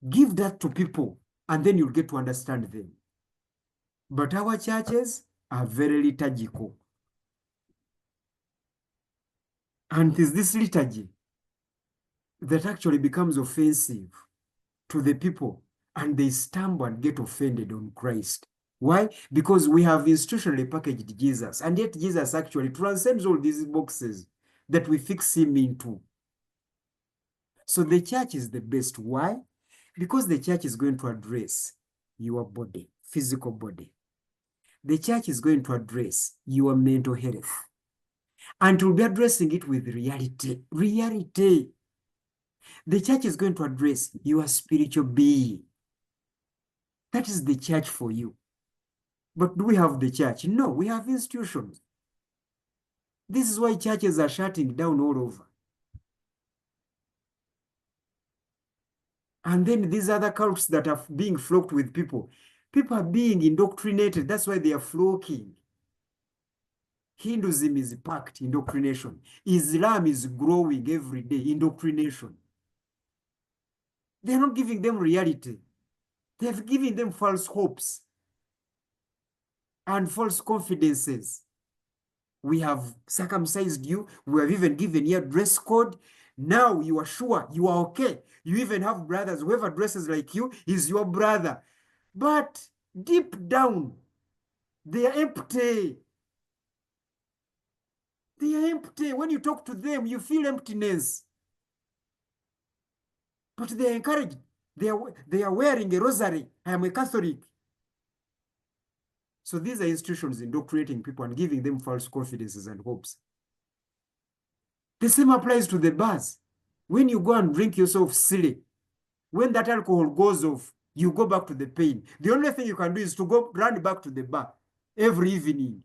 Give that to people, and then you'll get to understand them. But our churches are very liturgical. And it is this liturgy that actually becomes offensive to the people, and they stumble and get offended on Christ. Why? Because we have institutionally packaged Jesus, and yet Jesus actually transcends all these boxes that we fix him into. So the church is the best. Why? Because the church is going to address your body, physical body. The church is going to address your mental health, and will be addressing it with reality. Reality. The church is going to address your spiritual being. That is the church for you. But do we have the church? No, we have institutions. This is why churches are shutting down all over. And then these other cults that are being flocked with people are being indoctrinated. That's why they are flocking. Hinduism is packed, indoctrination. Islam is growing every day, indoctrination. They're not giving them reality. They're giving them false hopes and false confidences. We have circumcised you. We have even given you a dress code. Now you are sure you are okay. You even have brothers. Whoever dresses like you is your brother. But deep down, they are empty. They are empty. When you talk to them, you feel emptiness. But they are encouraged. They are wearing a rosary. I am a Catholic. So these are institutions indoctrinating people and giving them false confidences and hopes. The same applies to the bars. When you go and drink yourself silly, when that alcohol goes off, you go back to the pain. The only thing you can do is to run back to the bar every evening.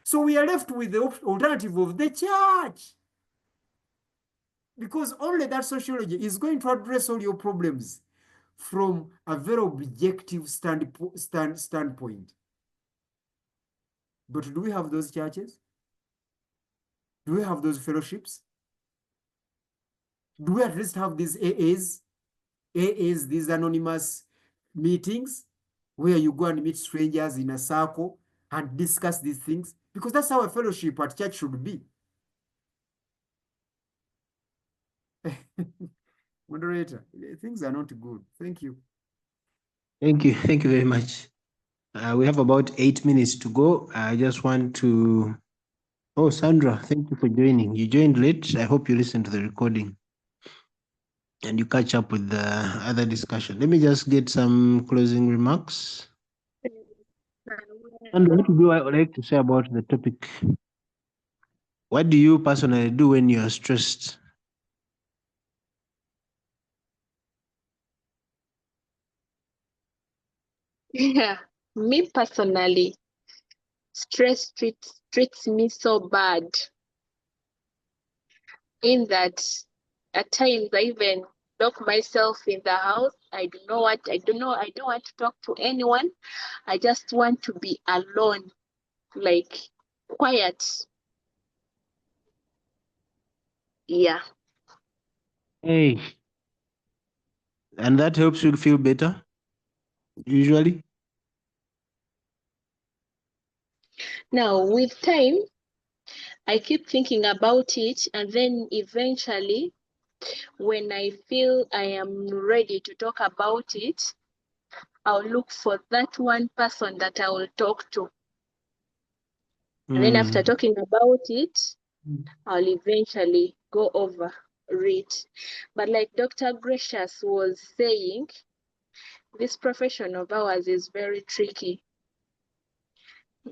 So we are left with the alternative of the church. Because only that sociology is going to address all your problems from a very objective standpoint. But do we have those churches? Do we have those fellowships? Do we at least have these AAs, these anonymous meetings where you go and meet strangers in a circle and discuss these things? Because that's how a fellowship at church should be. Moderator, things are not good. Thank you. Thank you. Thank you very much. We have about 8 minutes to go. I just want to... Oh, Sandra, thank you for joining. You joined late. I hope you listen to the recording and you catch up with the other discussion. Let me just get some closing remarks. And what do I like to say about the topic? What do you personally do when you are stressed? Yeah, me personally, stress treats me so bad in that at times I even lock myself in the house. I don't want to talk to anyone. I just want to be alone, like quiet. Yeah. Hey, And that helps you feel better, usually? Now, with time, I keep thinking about it, and then eventually, when I feel I am ready to talk about it, I'll look for that one person that I will talk to. And then after talking about it, I'll eventually go over it. But like Dr. Gracious was saying, this profession of ours is very tricky.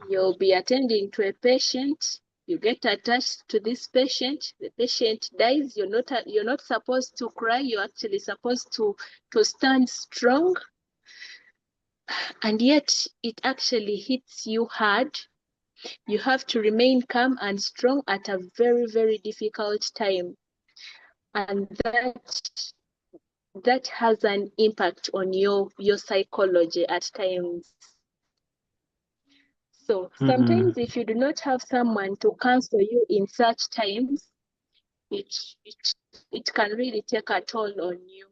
You'll be attending to a patient, you get attached to this patient, the patient dies, you're not supposed to cry, you're actually supposed to stand strong. And yet it actually hits you hard. You have to remain calm and strong at a very, very difficult time. And that has an impact on your psychology at times. So sometimes if you do not have someone to counsel you in such times, it can really take a toll on you.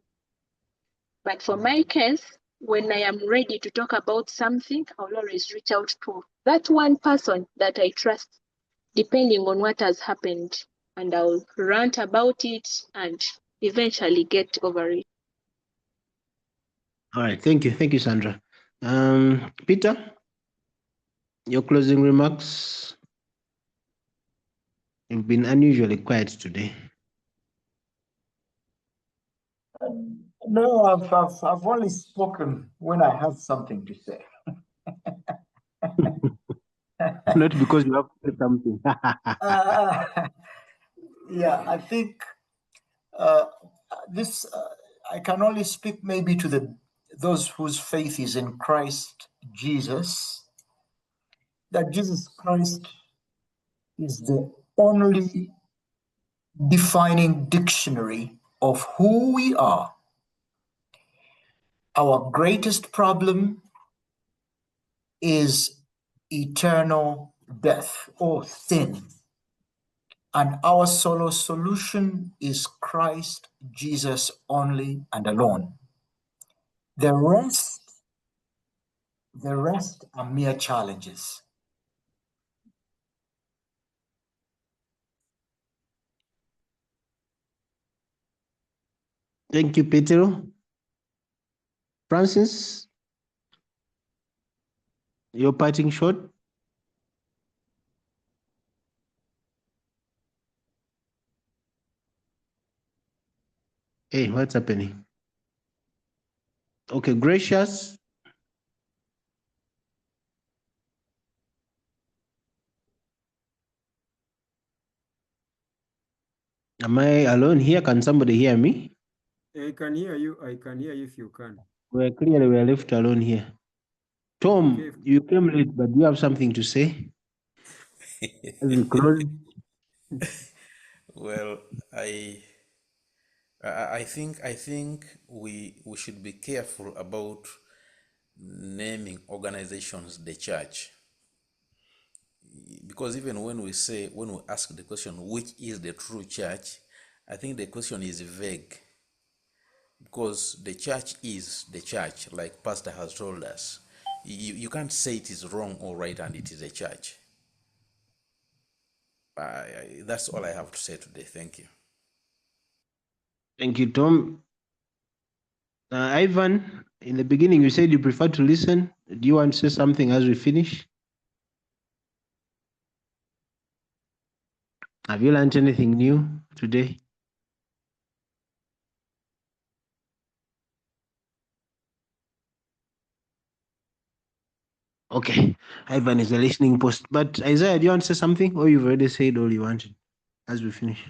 But for my case, when I am ready to talk about something, I'll always reach out to that one person that I trust, depending on what has happened, and I'll rant about it and eventually get over it. All right, thank you, Sandra. Peter, your closing remarks? You've been unusually quiet today. No, I've only spoken when I have something to say. Not because you have to say something. Yeah, I think this I can only speak maybe to those whose faith is in Christ Jesus, that Jesus Christ is the only defining dictionary of who we are. Our greatest problem is eternal death or sin. And our solo solution is Christ Jesus only and alone. The rest are mere challenges. Thank you, Peter. Francis, your parting shot? Hey, what's happening? Okay, Gracious. Am I alone here? Can somebody hear me? I can hear you. I can hear you if you can. We're left alone here. Tom, Okay. you came late, but do you have something to say as we close? Well, I think we should be careful about naming organizations the church, because even when we ask the question, which is the true church, I think the question is vague, because the church is the church, like Pastor has told us. You can't say it is wrong or right and it is a church. That's all I have to say today. Thank you. Thank you, Tom. Ivan, in the beginning, you said you prefer to listen. Do you want to say something as we finish? Have you learned anything new today? Okay, Ivan is a listening post. But Isaiah, do you want to say something, or you've already said all you wanted as we finish?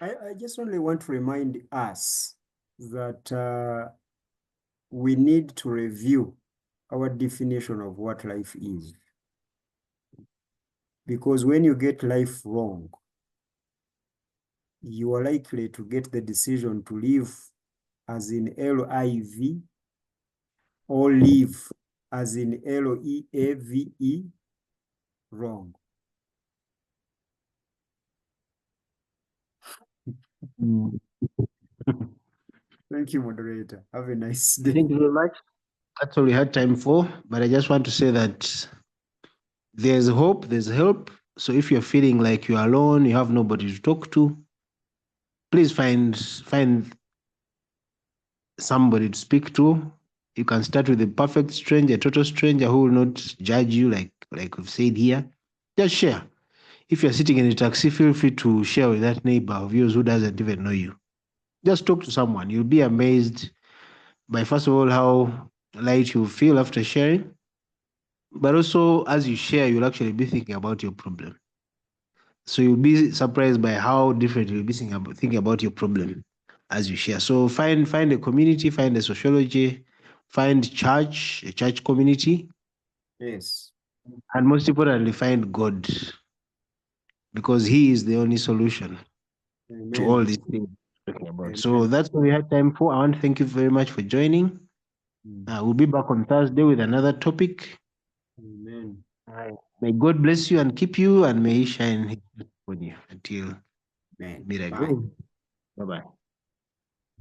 I just only want to remind us that we need to review our definition of what life is. Because when you get life wrong, you are likely to get the decision to live as in L-I-V or live as in L-E-A-V-E wrong. Thank you, moderator. Have a nice day. Thank you very much. That's all we had time for. But I just want to say that there's hope, there's help. So if you're feeling like you're alone, you have nobody to talk to, please find somebody to speak to. You can start with a perfect stranger, a total stranger who will not judge you, like we've said here. Just share. If you're sitting in a taxi, feel free to share with that neighbor of yours who doesn't even know you. Just talk to someone. You'll be amazed by, first of all, how light you feel after sharing. But also, as you share, you'll actually be thinking about your problem. So you'll be surprised by how different you'll be thinking about your problem as you share. So find a community, find a sociology, find a church community, Yes. and most importantly, find God, because He is the only solution to all Amen. these things we're talking about. Amen. So that's what we had time for. I want to thank you very much for joining. We'll be back on Thursday with another topic. Amen. May God bless you and keep you, and may He shine His light on you until Amen. meet Bye. again. Bye-bye.